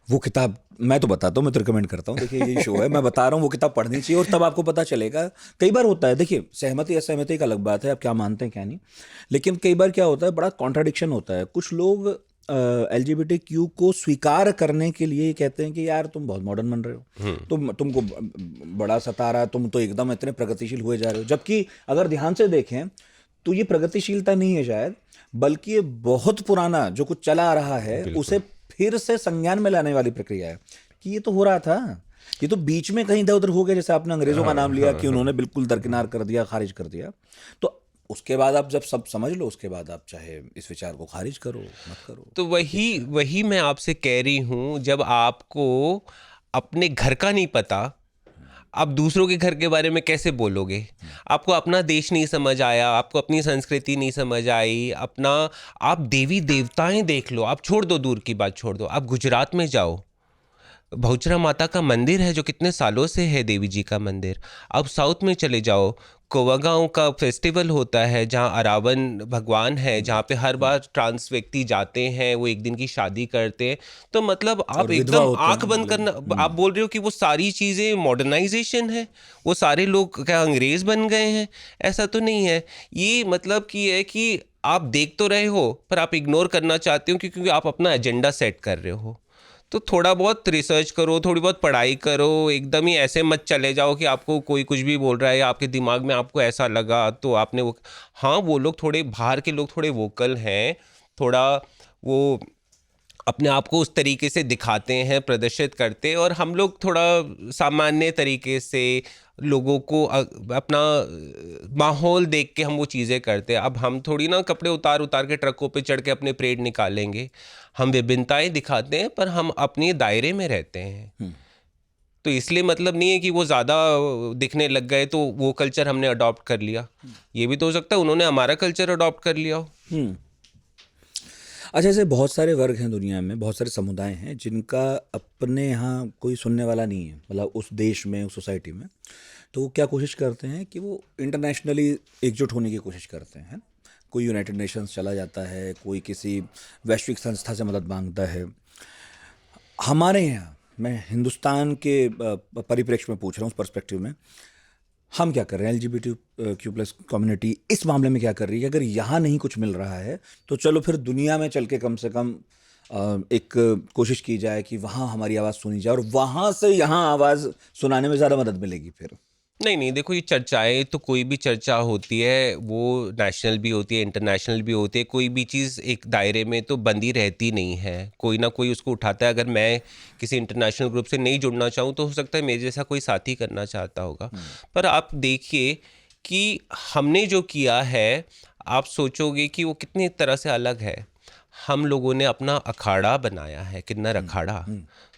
वो किताब मैं तो बताता हूँ, मैं तो रिकमेंड करता हूँ। देखिए ये शो है, मैं बता रहा हूँ वो किताब पढ़नी चाहिए और तब आपको पता चलेगा। कई बार होता है, देखिए सहमति असहमति एक अलग बात है, आप क्या मानते हैं क्या नहीं, लेकिन कई बार क्या होता है, बड़ा कॉन्ट्राडिक्शन होता है। कुछ लोग LGBT क्यू को स्वीकार करने के लिए कहते हैं कि यार तुम बहुत मॉडर्न बन रहे हो, तुमको बड़ा सता रहा है, तुम तो एकदम इतने प्रगतिशील हुए जा रहे हो। जबकि अगर ध्यान से देखें तो ये प्रगतिशीलता नहीं है शायद, बल्कि ये बहुत पुराना जो कुछ चला आ रहा है उसे फिर से संज्ञान में लाने वाली प्रक्रिया है कि ये तो हो रहा था, ये तो बीच में कहीं इधर उधर हो गया। जैसे आपने अंग्रेजों का नाम लिया कि उन्होंने बिल्कुल दरकिनार कर दिया, खारिज कर दिया, तो उसके बाद आप जब सब समझ लो, उसके बाद आप चाहे इस विचार को खारिज करो मत करो। तो वही वही मैं आपसे कह रही हूँ, जब आपको अपने घर का नहीं पता, आप दूसरों के घर के बारे में कैसे बोलोगे? आपको अपना देश नहीं समझ आया, आपको अपनी संस्कृति नहीं समझ आई, अपना आप देवी देवताएं देख लो, आप छोड़ दो, दूर की बात छोड़ दो, आप गुजरात में जाओ, बहुचरा माता का मंदिर है जो कितने सालों से है, देवी जी का मंदिर। अब साउथ में चले जाओ, कोवागांव का फेस्टिवल होता है जहाँ अरावन भगवान है, जहाँ पे हर बार ट्रांस व्यक्ति जाते हैं, वो एक दिन की शादी करते हैं। तो मतलब आप और विधवा एकदम होते आंख हैं बंद करना, आप बोल रहे हो कि वो सारी चीज़ें मॉडर्नाइजेशन है, वो सारे लोग क्या अंग्रेज बन गए हैं? ऐसा तो नहीं है। ये मतलब कि है कि आप देख तो रहे हो पर आप इग्नोर करना चाहते हो क्योंकि आप अपना एजेंडा सेट कर रहे हो। तो थोड़ा बहुत रिसर्च करो, थोड़ी बहुत पढ़ाई करो, एकदम ही ऐसे मत चले जाओ कि आपको कोई कुछ भी बोल रहा है या आपके दिमाग में आपको ऐसा लगा तो आपने वो। हाँ, वो लोग थोड़े बाहर के लोग थोड़े वोकल हैं, थोड़ा वो अपने आप को उस तरीके से दिखाते हैं, प्रदर्शित करते हैं, और हम लोग थोड़ा सामान्य तरीके से लोगों को अपना माहौल देख के हम वो चीज़ें करते हैं। अब हम थोड़ी ना कपड़े उतार उतार के ट्रकों पे चढ़ के अपने परेड निकालेंगे। हम विभिन्नताएं दिखाते हैं पर हम अपने दायरे में रहते हैं। तो इसलिए मतलब नहीं है कि वो ज़्यादा दिखने लग गए तो वो कल्चर हमने अडॉप्ट कर लिया। ये भी तो हो सकता है उन्होंने हमारा कल्चर अडॉप्ट कर लिया हो। अच्छा, ऐसे बहुत सारे वर्ग हैं दुनिया में, बहुत सारे समुदाय हैं जिनका अपने यहाँ कोई सुनने वाला नहीं है, मतलब उस देश में, उस सोसाइटी में। तो वो क्या कोशिश करते हैं कि वो इंटरनेशनली एकजुट होने की कोशिश करते हैं। कोई यूनाइटेड नेशंस चला जाता है, कोई किसी वैश्विक संस्था से मदद मांगता है। हमारे यहाँ, मैं हिंदुस्तान के परिप्रेक्ष्य में पूछ रहा हूँ, उस पर्सपेक्टिव में हम क्या कर रहे हैं, LGBTQ+ कम्युनिटी इस मामले में क्या कर रही है? अगर यहाँ नहीं कुछ मिल रहा है तो चलो फिर दुनिया में चल के कम से कम एक कोशिश की जाए कि वहाँ हमारी आवाज़ सुनी जाए और वहाँ से यहाँ आवाज़ सुनाने में ज़्यादा मदद मिलेगी फिर। नहीं नहीं, देखो ये चर्चाएं तो कोई भी चर्चा होती है वो नेशनल भी होती है, इंटरनेशनल भी होती है। कोई भी चीज़ एक दायरे में तो बंदी रहती नहीं है, कोई ना कोई उसको उठाता है। अगर मैं किसी इंटरनेशनल ग्रुप से नहीं जुड़ना चाहूँ तो हो सकता है मेरे जैसा कोई साथी करना चाहता होगा। पर आप देखिए कि हमने जो किया है, आप सोचोगे कि वो कितनी तरह से अलग है। हम लोगों ने अपना अखाड़ा बनाया है, किन्नर अखाड़ा।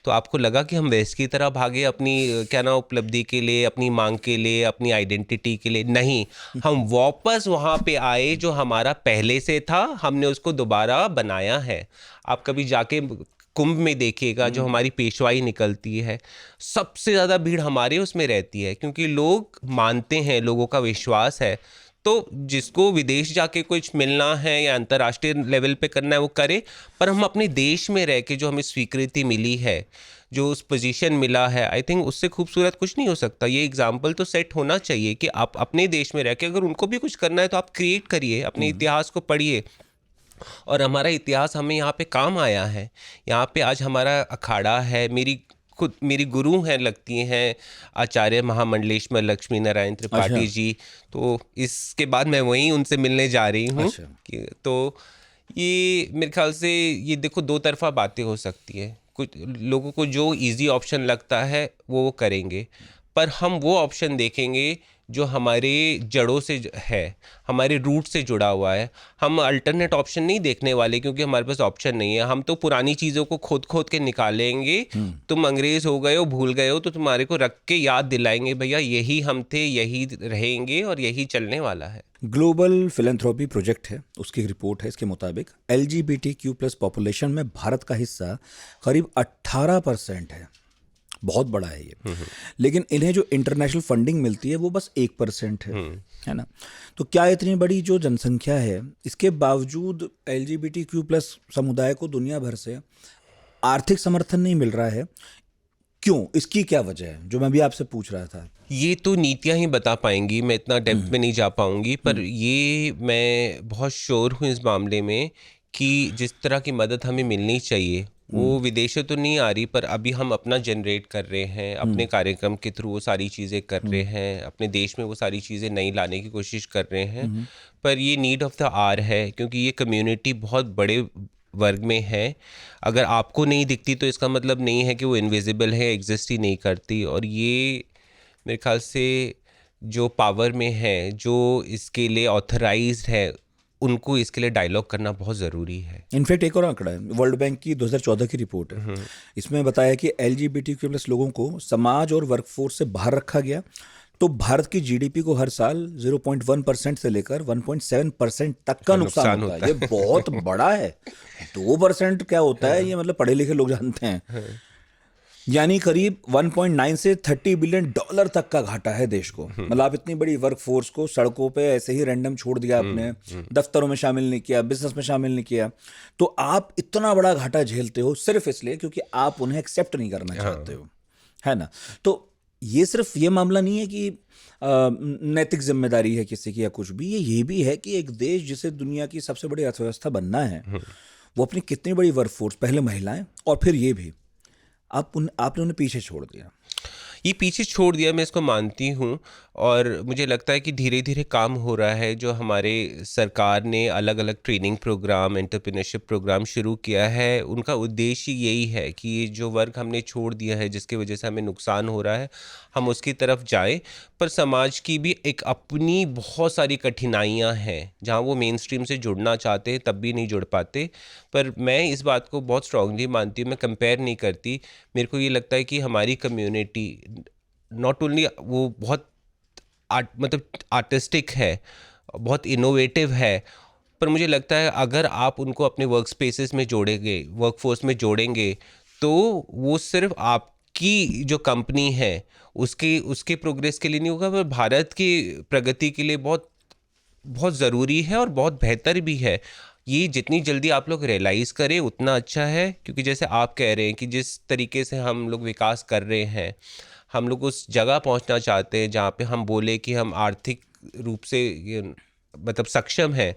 तो आपको लगा कि हम वैस की तरह भागे अपनी क्या ना उपलब्धि के लिए, अपनी मांग के लिए, अपनी आइडेंटिटी के लिए? नहीं, हम वापस वहाँ पे आए जो हमारा पहले से था, हमने उसको दोबारा बनाया है। आप कभी जाके कुंभ में देखिएगा, जो हमारी पेशवाई निकलती है, सबसे ज़्यादा भीड़ हमारे उसमें रहती है क्योंकि लोग मानते हैं, लोगों का विश्वास है। तो जिसको विदेश जाके कुछ मिलना है या अंतर्राष्ट्रीय लेवल पे करना है वो करे, पर हम अपने देश में रह के जो हमें स्वीकृति मिली है, जो उस पोजीशन मिला है, आई थिंक उससे खूबसूरत कुछ नहीं हो सकता। ये एग्जाम्पल तो सेट होना चाहिए कि आप अपने देश में रह के अगर उनको भी कुछ करना है तो आप क्रिएट करिए, अपने इतिहास को पढ़िए। और हमारा इतिहास हमें यहाँ पे काम आया है। यहाँ पे आज हमारा अखाड़ा है। मेरी गुरु हैं, लगती हैं आचार्य महामंडलेश्वर लक्ष्मी नारायण त्रिपाठी जी। तो इसके बाद मैं वहीं उनसे मिलने जा रही हूँ। तो ये मेरे ख्याल से ये देखो दो तरफा बातें हो सकती है। कुछ लोगों को जो इजी ऑप्शन लगता है वो करेंगे, पर हम वो ऑप्शन देखेंगे जो हमारे जड़ों से है, हमारे रूट से जुड़ा हुआ है। हम अल्टरनेट ऑप्शन नहीं देखने वाले क्योंकि हमारे पास ऑप्शन नहीं है। हम तो पुरानी चीज़ों को खोद खोद के निकालेंगे। तुम अंग्रेज हो गए हो, भूल गए हो, तो तुम्हारे को रख के याद दिलाएंगे, भैया यही हम थे, यही रहेंगे और यही चलने वाला है। ग्लोबल फिलेंथ्रोपी प्रोजेक्ट है, उसकी एक रिपोर्ट है, इसके मुताबिक LGBTQ+ पॉपुलेशन में भारत का हिस्सा करीब 18% है। बहुत बड़ा है ये। लेकिन इन्हें जो इंटरनेशनल फंडिंग मिलती है वो बस 1% है ना। तो क्या इतनी बड़ी जो जनसंख्या है, इसके बावजूद LGBTQ+ समुदाय को दुनिया भर से आर्थिक समर्थन नहीं मिल रहा है, क्यों, इसकी क्या वजह है, जो मैं भी आपसे पूछ रहा था। ये तो नीतियां ही बता पाएंगी, मैं इतना डेप्थ में नहीं जा पाऊंगी, पर ये मैं बहुत श्योर हूँ इस मामले में कि जिस तरह की मदद हमें मिलनी चाहिए वो विदेशों तो नहीं आ रही, पर अभी हम अपना जनरेट कर रहे हैं, अपने कार्यक्रम के थ्रू वो सारी चीज़ें कर रहे हैं, अपने देश में वो सारी चीज़ें नई लाने की कोशिश कर रहे हैं। पर ये नीड ऑफ द आवर है, क्योंकि ये कम्युनिटी बहुत बड़े वर्ग में है। अगर आपको नहीं दिखती तो इसका मतलब नहीं है कि वो इनविजिबल है, एग्जिस्ट ही नहीं करती। और ये मेरे ख्याल से जो पावर में है, जो इसके लिए ऑथराइज्ड है, उनको इसके लिए डायलॉग करना बहुत ज़रूरी है। इनफैक्ट एक और आंकड़ा है, वर्ल्ड बैंक की 2014 की रिपोर्ट है, इसमें बताया कि LGBTQ+ लोगों को समाज और वर्कफोर्स से बाहर रखा गया, तो भारत की GDP को हर साल 0.1% से लेकर 1.7% तक का नुकसान होता है। ये बहुत बड़ा है। 2% क्या होता है, ये मतलब पढ़े लिखे लोग जानते हैं। यानी करीब 1.9 से 30 बिलियन डॉलर तक का घाटा है देश को। मतलब आप इतनी बड़ी वर्कफोर्स को सड़कों पे ऐसे ही रैंडम छोड़ दिया आपने, दफ्तरों में शामिल नहीं किया, बिजनेस में शामिल नहीं किया, तो आप इतना बड़ा घाटा झेलते हो सिर्फ इसलिए क्योंकि आप उन्हें एक्सेप्ट नहीं करना चाहते हो, है ना। तो ये सिर्फ ये मामला नहीं है कि नैतिक जिम्मेदारी है किसी की या कुछ भी, ये भी है कि एक देश जिसे दुनिया की सबसे बड़ी अर्थव्यवस्था बनना है, वो अपनी कितनी बड़ी वर्कफोर्स, पहले महिलाएं और फिर ये भी, आपने उन्हें पीछे छोड़ दिया। ये पीछे छोड़ दिया, मैं इसको मानती हूँ। और मुझे लगता है कि धीरे धीरे काम हो रहा है। जो हमारे सरकार ने अलग अलग ट्रेनिंग प्रोग्राम, एंटरप्रेन्योरशिप प्रोग्राम शुरू किया है, उनका उद्देश्य यही है कि ये जो वर्ग हमने छोड़ दिया है, जिसकी वजह से हमें नुकसान हो रहा है, हम उसकी तरफ जाएं। पर समाज की भी एक अपनी बहुत सारी कठिनाइयाँ हैं, जहाँ वो मेन स्ट्रीम से जुड़ना चाहते हैं तब भी नहीं जुड़ पाते। पर मैं इस बात को बहुत स्ट्रांगली मानती हूँ, मैं कंपेयर नहीं करती। मेरे को ये लगता है कि हमारी कम्युनिटी नॉट ओनली वो बहुत मतलब आर्टिस्टिक है, बहुत इनोवेटिव है, पर मुझे लगता है अगर आप उनको अपने वर्क स्पेसेस में जोड़ेंगे, वर्कफोर्स में जोड़ेंगे, तो वो सिर्फ आपकी जो कंपनी है उसके प्रोग्रेस के लिए नहीं होगा, पर भारत की प्रगति के लिए बहुत बहुत ज़रूरी है और बहुत बेहतर भी है। ये जितनी जल्दी आप लोग रियलाइज़ करें उतना अच्छा है, क्योंकि जैसे आप कह रहे हैं कि जिस तरीके से हम लोग विकास कर रहे हैं, हम लोग उस जगह पहुंचना चाहते हैं जहाँ पे हम बोले कि हम आर्थिक रूप से मतलब सक्षम है।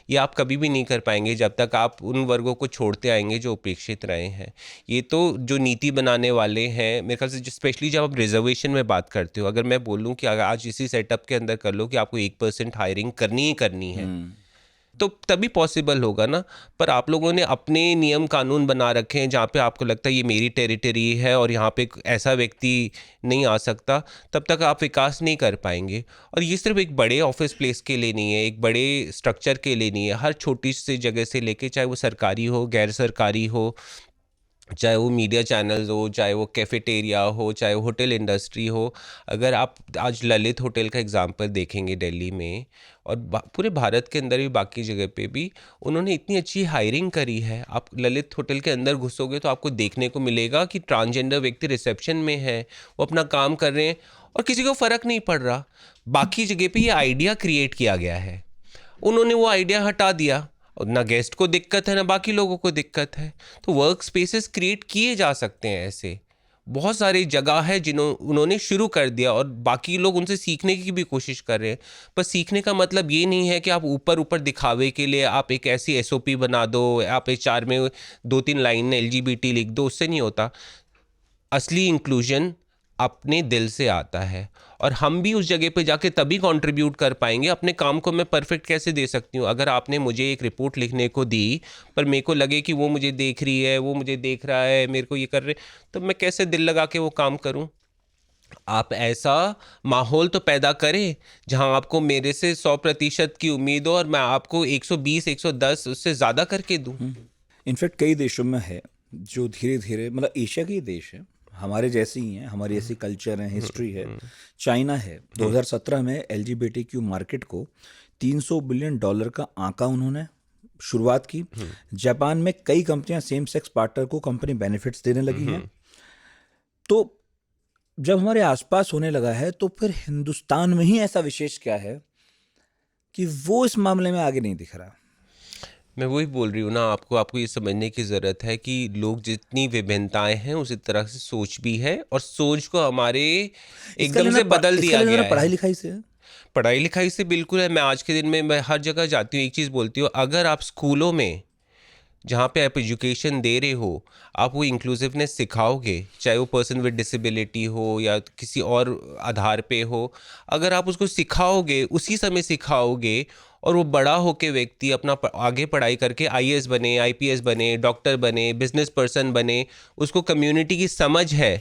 ये आप कभी भी नहीं कर पाएंगे जब तक आप उन वर्गों को छोड़ते आएंगे जो उपेक्षित रहे हैं। ये तो जो नीति बनाने वाले हैं, मेरे ख्याल से स्पेशली जब आप रिजर्वेशन में बात करते हो, अगर मैं बोलूँ कि अगर आज इसी सेटअप के अंदर कर लो कि आपको 1% हायरिंग करनी ही करनी है, तो तभी पॉसिबल होगा ना। पर आप लोगों ने अपने नियम कानून बना रखे हैं जहाँ पे आपको लगता है ये मेरी टेरिटरी है और यहाँ पे ऐसा व्यक्ति नहीं आ सकता, तब तक आप विकास नहीं कर पाएंगे। और ये सिर्फ एक बड़े ऑफिस प्लेस के लिए नहीं है, एक बड़े स्ट्रक्चर के लिए नहीं है। हर छोटी सी जगह से लेके, चाहे वो सरकारी हो, गैर सरकारी हो, चाहे वो मीडिया चैनल्स हो, चाहे वो कैफेटेरिया हो, चाहे वो होटल इंडस्ट्री हो। अगर आप आज ललित होटल का एग्जांपल देखेंगे दिल्ली में, और पूरे भारत के अंदर भी बाकी जगह पे भी, उन्होंने इतनी अच्छी हायरिंग करी है। आप ललित होटल के अंदर घुसोगे तो आपको देखने को मिलेगा कि ट्रांसजेंडर व्यक्ति रिसेप्शन में है, वो अपना काम कर रहे हैं और किसी को फ़र्क नहीं पड़ रहा। बाकी जगह पे ये आइडिया क्रिएट किया गया है, उन्होंने वो आइडिया हटा दिया, ना गेस्ट को दिक्कत है ना बाकी लोगों को दिक्कत है। तो वर्क स्पेसेस क्रिएट किए जा सकते हैं। ऐसे बहुत सारी जगह है उन्होंने शुरू कर दिया और बाकी लोग उनसे सीखने की भी कोशिश कर रहे हैं। पर सीखने का मतलब ये नहीं है कि आप ऊपर ऊपर दिखावे के लिए आप एक ऐसी SOP बना दो, आप HR में 2-3 लाइन LGBT लिख दो, उससे नहीं होता। असली इंक्लूजन अपने दिल से आता है, और हम भी उस जगह पे जाके तभी कंट्रीब्यूट कर पाएंगे। अपने काम को मैं परफेक्ट कैसे दे सकती हूँ? अगर आपने मुझे एक रिपोर्ट लिखने को दी, पर मेरे को लगे कि वो मुझे देख रही है, वो मुझे देख रहा है, मेरे को ये कर रहे, तो मैं कैसे दिल लगा के वो काम करूँ? आप ऐसा माहौल तो पैदा करें जहां आपको मेरे से 100% की उम्मीद हो और मैं आपको 120, 110 उससे ज़्यादा करके दूँ। इनफैक्ट कई देशों में है जो धीरे धीरे, मतलब एशिया के ही देश है, हमारे जैसे ही हैं, हमारी ऐसी कल्चर है, हिस्ट्री है। चाइना है, 2017 में LGBTQ मार्केट को $300 बिलियन का आंका उन्होंने शुरुआत की। जापान में कई कंपनियां सेम सेक्स पार्टनर को कंपनी बेनिफिट्स देने लगी हैं। तो जब हमारे आसपास होने लगा है, तो फिर हिंदुस्तान में ही ऐसा विशेष क्या है कि वो इस मामले में आगे नहीं दिख रहा? मैं वही बोल रही हूँ ना, आपको ये समझने की ज़रूरत है कि लोग जितनी विभिन्नताएं हैं उसी तरह से सोच भी है, और सोच को हमारे एकदम से बदल इसका दिया लेना गया पढ़ाई है। लिखाई से है। पढ़ाई लिखाई से बिल्कुल है। मैं आज के दिन में मैं हर जगह जाती हूँ, एक चीज़ बोलती हूँ, अगर आप स्कूलों में जहाँ पे आप एजुकेशन दे रहे हो, आप वो इंक्लूसिवनेस सिखाओगे, चाहे वो पर्सन विद डिसेबिलिटी हो या किसी और आधार पे हो, अगर आप उसको सिखाओगे, उसी समय सिखाओगे, और वो बड़ा होके व्यक्ति अपना आगे पढ़ाई करके आईएएस बने, आईपीएस बने, डॉक्टर बने, बिजनेस पर्सन बने, उसको कम्युनिटी की समझ है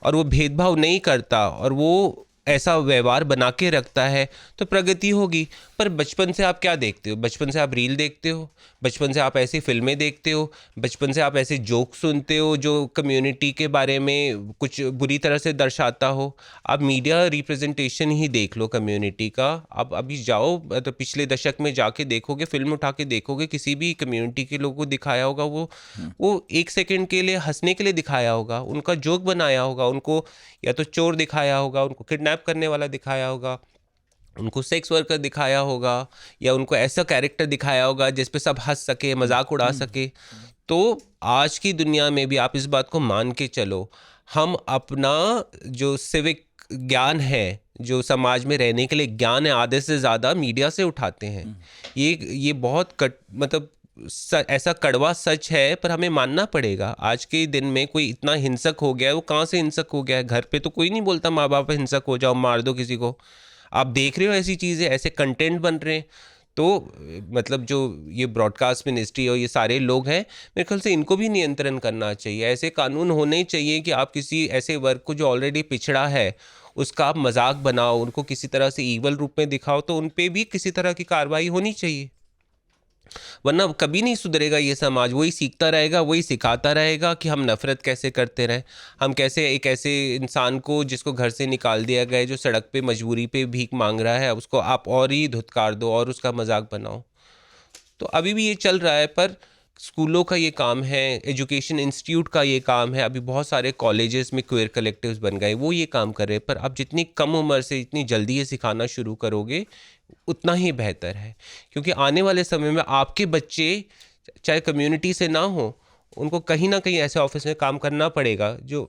और वो भेदभाव नहीं करता और वो ऐसा व्यवहार बना के रखता है, तो प्रगति होगी। पर बचपन से आप क्या देखते हो? बचपन से आप रील देखते हो, बचपन से आप ऐसी फिल्में देखते हो, बचपन से आप ऐसे जोक सुनते हो जो कम्युनिटी के बारे में कुछ बुरी तरह से दर्शाता हो। आप मीडिया रिप्रेजेंटेशन ही देख लो कम्युनिटी का। आप अभी जाओ तो पिछले दशक में जाके देखोगे, फिल्म उठा के देखोगे, किसी भी कम्युनिटी के लोगों को दिखाया होगा, वो एक सेकंड के लिए हंसने के लिए दिखाया होगा, उनका जोक बनाया होगा, उनको या तो चोर दिखाया होगा, उनको किडनैप करने वाला दिखाया होगा, उनको सेक्स वर्कर दिखाया होगा, या उनको ऐसा कैरेक्टर दिखाया होगा जिस पे सब हंस सके, मजाक उड़ा सके। तो आज की दुनिया में भी आप इस बात को मान के चलो, हम अपना जो सिविक ज्ञान है, जो समाज में रहने के लिए ज्ञान है, आधे से ज़्यादा मीडिया से उठाते हैं। ये बहुत मतलब ऐसा कड़वा सच है, पर हमें मानना पड़ेगा। आज के दिन में कोई इतना हिंसक हो गया है, वो कहाँ से हिंसक हो गया है? घर पे तो कोई नहीं बोलता माँ बाप हिंसक हो जाओ, मार दो किसी को। आप देख रहे हो ऐसी चीज़ें, ऐसे कंटेंट बन रहे हैं। तो मतलब जो ये ब्रॉडकास्ट मिनिस्ट्री और ये सारे लोग हैं, मेरे ख्याल से इनको भी नियंत्रण करना चाहिए। ऐसे कानून होने चाहिए कि आप किसी ऐसे वर्ग को जो ऑलरेडी पिछड़ा है उसका आप मजाक बनाओ, उनको किसी तरह से ईवल रूप में दिखाओ, तो उन पे भी किसी तरह की कार्रवाई होनी चाहिए। वरना कभी नहीं सुधरेगा ये समाज। वही सीखता रहेगा, वही सिखाता रहेगा कि हम नफरत कैसे करते रहें, हम कैसे एक ऐसे इंसान को जिसको घर से निकाल दिया गया है, जो सड़क पे मजबूरी पे भीख मांग रहा है, उसको आप और ही धुतकार दो और उसका मजाक बनाओ। तो अभी भी ये चल रहा है, पर स्कूलों का ये काम है, एजुकेशन इंस्टीट्यूट का ये काम है। अभी बहुत सारे कॉलेजेस में क्वेयर कलेक्टिव्स बन गए, वो ये काम कर रहे हैं। पर आप जितनी कम उम्र से इतनी जल्दी ये सिखाना शुरू करोगे उतना ही बेहतर है, क्योंकि आने वाले समय में आपके बच्चे चाहे कम्युनिटी से ना हो, उनको कहीं ना कहीं ऐसे ऑफिस में काम करना पड़ेगा जो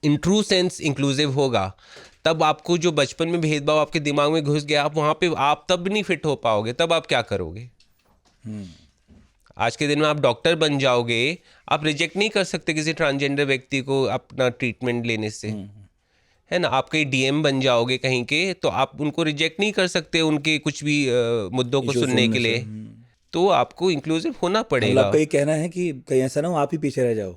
इन ट्रू सेंस इंक्लूसिव होगा। तब आपको जो बचपन में भेदभाव आपके दिमाग में घुस गया, आप वहाँ पे आप तब नहीं फिट हो पाओगे। तब आप क्या करोगे? आज के दिन में आप डॉक्टर बन जाओगे, आप रिजेक्ट नहीं कर सकते किसी ट्रांसजेंडर व्यक्ति को अपना ट्रीटमेंट लेने से, है ना। आप कहीं डीएम बन जाओगे कहीं के, तो आप उनको रिजेक्ट नहीं कर सकते उनके कुछ भी मुद्दों को इशू सुनने के सुनने से। लिए। तो आपको इंक्लूसिव होना मतलब पड़ेगा। आपका ये कहना है कि कहीं ऐसा ना हो आप ही पीछे रह जाओ,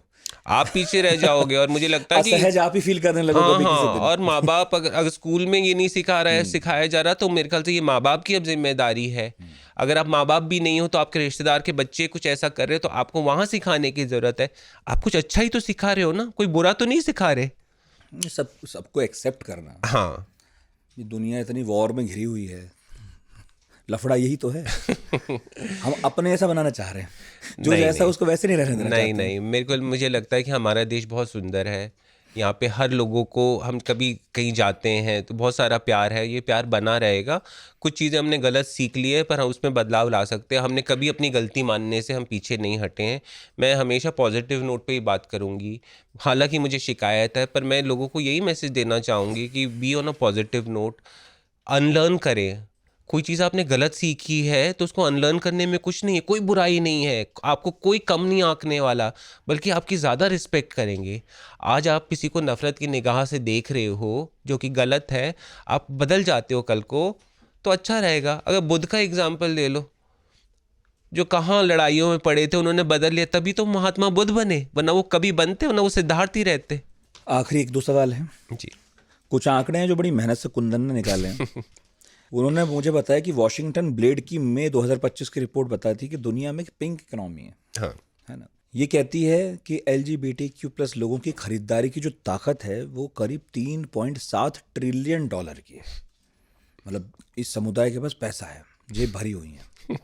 आप पीछे रह जाओगे, और मुझे लगता है कि असहज आप ही फील करने लगो हाँ कभी हाँ, किसी दिन। और माँ बाप अगर स्कूल में ये नहीं सिखा रहा है, सिखाया जा रहा, तो मेरे ख्याल से ये माँ बाप की अब जिम्मेदारी है। अगर आप माँ बाप भी नहीं हो, तो आपके रिश्तेदार के बच्चे कुछ ऐसा कर रहे हो, तो आपको वहाँ सिखाने की ज़रूरत है। आप कुछ अच्छा ही तो सिखा रहे हो ना, कोई बुरा तो नहीं सिखा रहे। सबको एक्सेप्ट करना। हाँ, ये दुनिया इतनी वॉर में घिरी हुई है, लफड़ा यही तो है। हम अपने ऐसा बनाना चाह रहे हैं, जो नहीं, जैसा नहीं। उसको वैसे नहीं रहने देना नहीं चाहते। नहीं, मुझे लगता है कि हमारा देश बहुत सुंदर है। यहाँ पे हर लोगों को, हम कभी कहीं जाते हैं तो बहुत सारा प्यार है, ये प्यार बना रहेगा। कुछ चीज़ें हमने गलत सीख ली है, पर हम उसमें बदलाव ला सकते हैं। हमने कभी अपनी गलती मानने से हम पीछे नहीं हटे हैं। मैं हमेशा पॉजिटिव नोट पे ही बात करूँगी। हालांकि मुझे शिकायत है, पर मैं लोगों को यही मैसेज देना चाहूँगी कि be on a positive note, unlearn करें। कोई चीज़ आपने गलत सीखी है तो उसको अनलर्न करने में कुछ नहीं है, कोई बुराई नहीं है। आपको कोई कम नहीं आंकने वाला, बल्कि आपकी ज़्यादा रिस्पेक्ट करेंगे। आज आप किसी को नफ़रत की निगाह से देख रहे हो जो कि गलत है, आप बदल जाते हो कल को, तो अच्छा रहेगा। अगर बुद्ध का एग्जाम्पल ले लो, जो कहाँ लड़ाइयों में पड़े थे, उन्होंने बदल लिया, तभी तो महात्मा बुद्ध बने, वरना वो कभी बनते, वरना वो सिद्धार्थ ही रहते। आखिरी एक दो सवाल है जी। कुछ आंकड़े हैं जो बड़ी मेहनत से कुंदन ने निकाले हैं। उन्होंने मुझे बताया कि वॉशिंगटन ब्लेड की मई 2025 की रिपोर्ट बताती है कि दुनिया में पिंक इकोनॉमी हाँ, है ना। ये कहती है कि LGBTQ+ लोगों की खरीदारी की जो ताकत है वो करीब $3.7 ट्रिलियन की है। मतलब इस समुदाय के पास पैसा है, जेब भरी हुई है।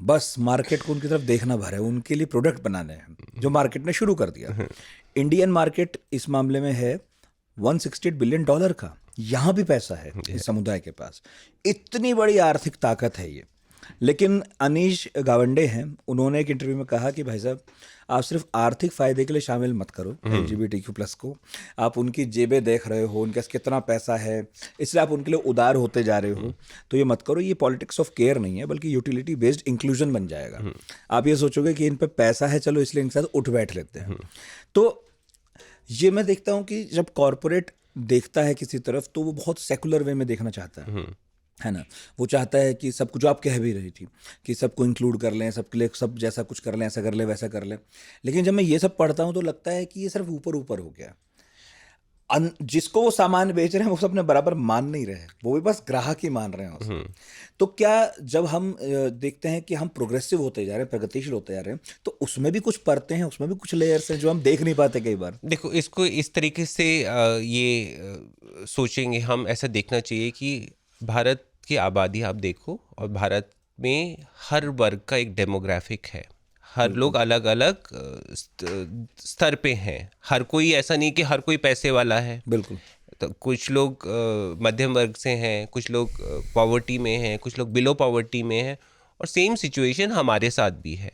बस मार्केट को उनकी तरफ देखना भर है, उनके लिए प्रोडक्ट बनाने हैं, जो मार्केट ने शुरू कर दिया। इंडियन मार्केट इस मामले में है $168 बिलियन का। यहाँ भी पैसा है इस समुदाय के पास, इतनी बड़ी आर्थिक ताकत है ये। लेकिन अनीश गावंडे हैं, उन्होंने एक इंटरव्यू में कहा कि भाई साहब, आप सिर्फ आर्थिक फायदे के लिए शामिल मत करो LGBTQ+ को। आप उनकी जेबें देख रहे हो, उनके पास कितना पैसा है, इसलिए आप उनके लिए उदार होते जा रहे हो, तो ये मत करो। ये पॉलिटिक्स ऑफ केयर नहीं है, बल्कि यूटिलिटी बेस्ड इंक्लूजन बन जाएगा। आप ये सोचोगे कि इन पे पैसा है, चलो इसलिए इनके साथ उठ बैठ लेते हैं। तो ये मैं देखता हूँ कि जब कॉरपोरेट देखता है किसी तरफ, तो वो बहुत सेकुलर वे में देखना चाहता है ना। वो चाहता है कि सब कुछ, जो आप कह भी रही थी, कि सबको इंक्लूड कर लें, सबके लिए सब जैसा कुछ कर लें, ऐसा कर लें, वैसा कर लें। लेकिन जब मैं ये सब पढ़ता हूँ तो लगता है कि ये सिर्फ ऊपर ऊपर हो गया। जिसको वो सामान बेच रहे हैं वो सब अपने बराबर मान नहीं रहे, वो भी बस ग्राहक ही मान रहे हैं उसको। तो क्या जब हम देखते हैं कि हम प्रोग्रेसिव होते जा रहे हैं, प्रगतिशील होते जा रहे हैं, तो उसमें भी कुछ परतें हैं, उसमें भी कुछ लेयर्स हैं जो हम देख नहीं पाते कई बार। देखो, इसको इस तरीके से सोचेंगे हम, ऐसा देखना चाहिए कि भारत की आबादी आप देखो, और भारत में हर वर्ग का एक डेमोग्राफिक है। हर लोग अलग अलग स्तर पे हैं। हर कोई ऐसा नहीं कि हर कोई पैसे वाला है। बिल्कुल। तो कुछ लोग मध्यम वर्ग से हैं, कुछ लोग पॉवर्टी में हैं, कुछ लोग बिलो पॉवर्टी में हैं, और सेम सिचुएशन हमारे साथ भी है।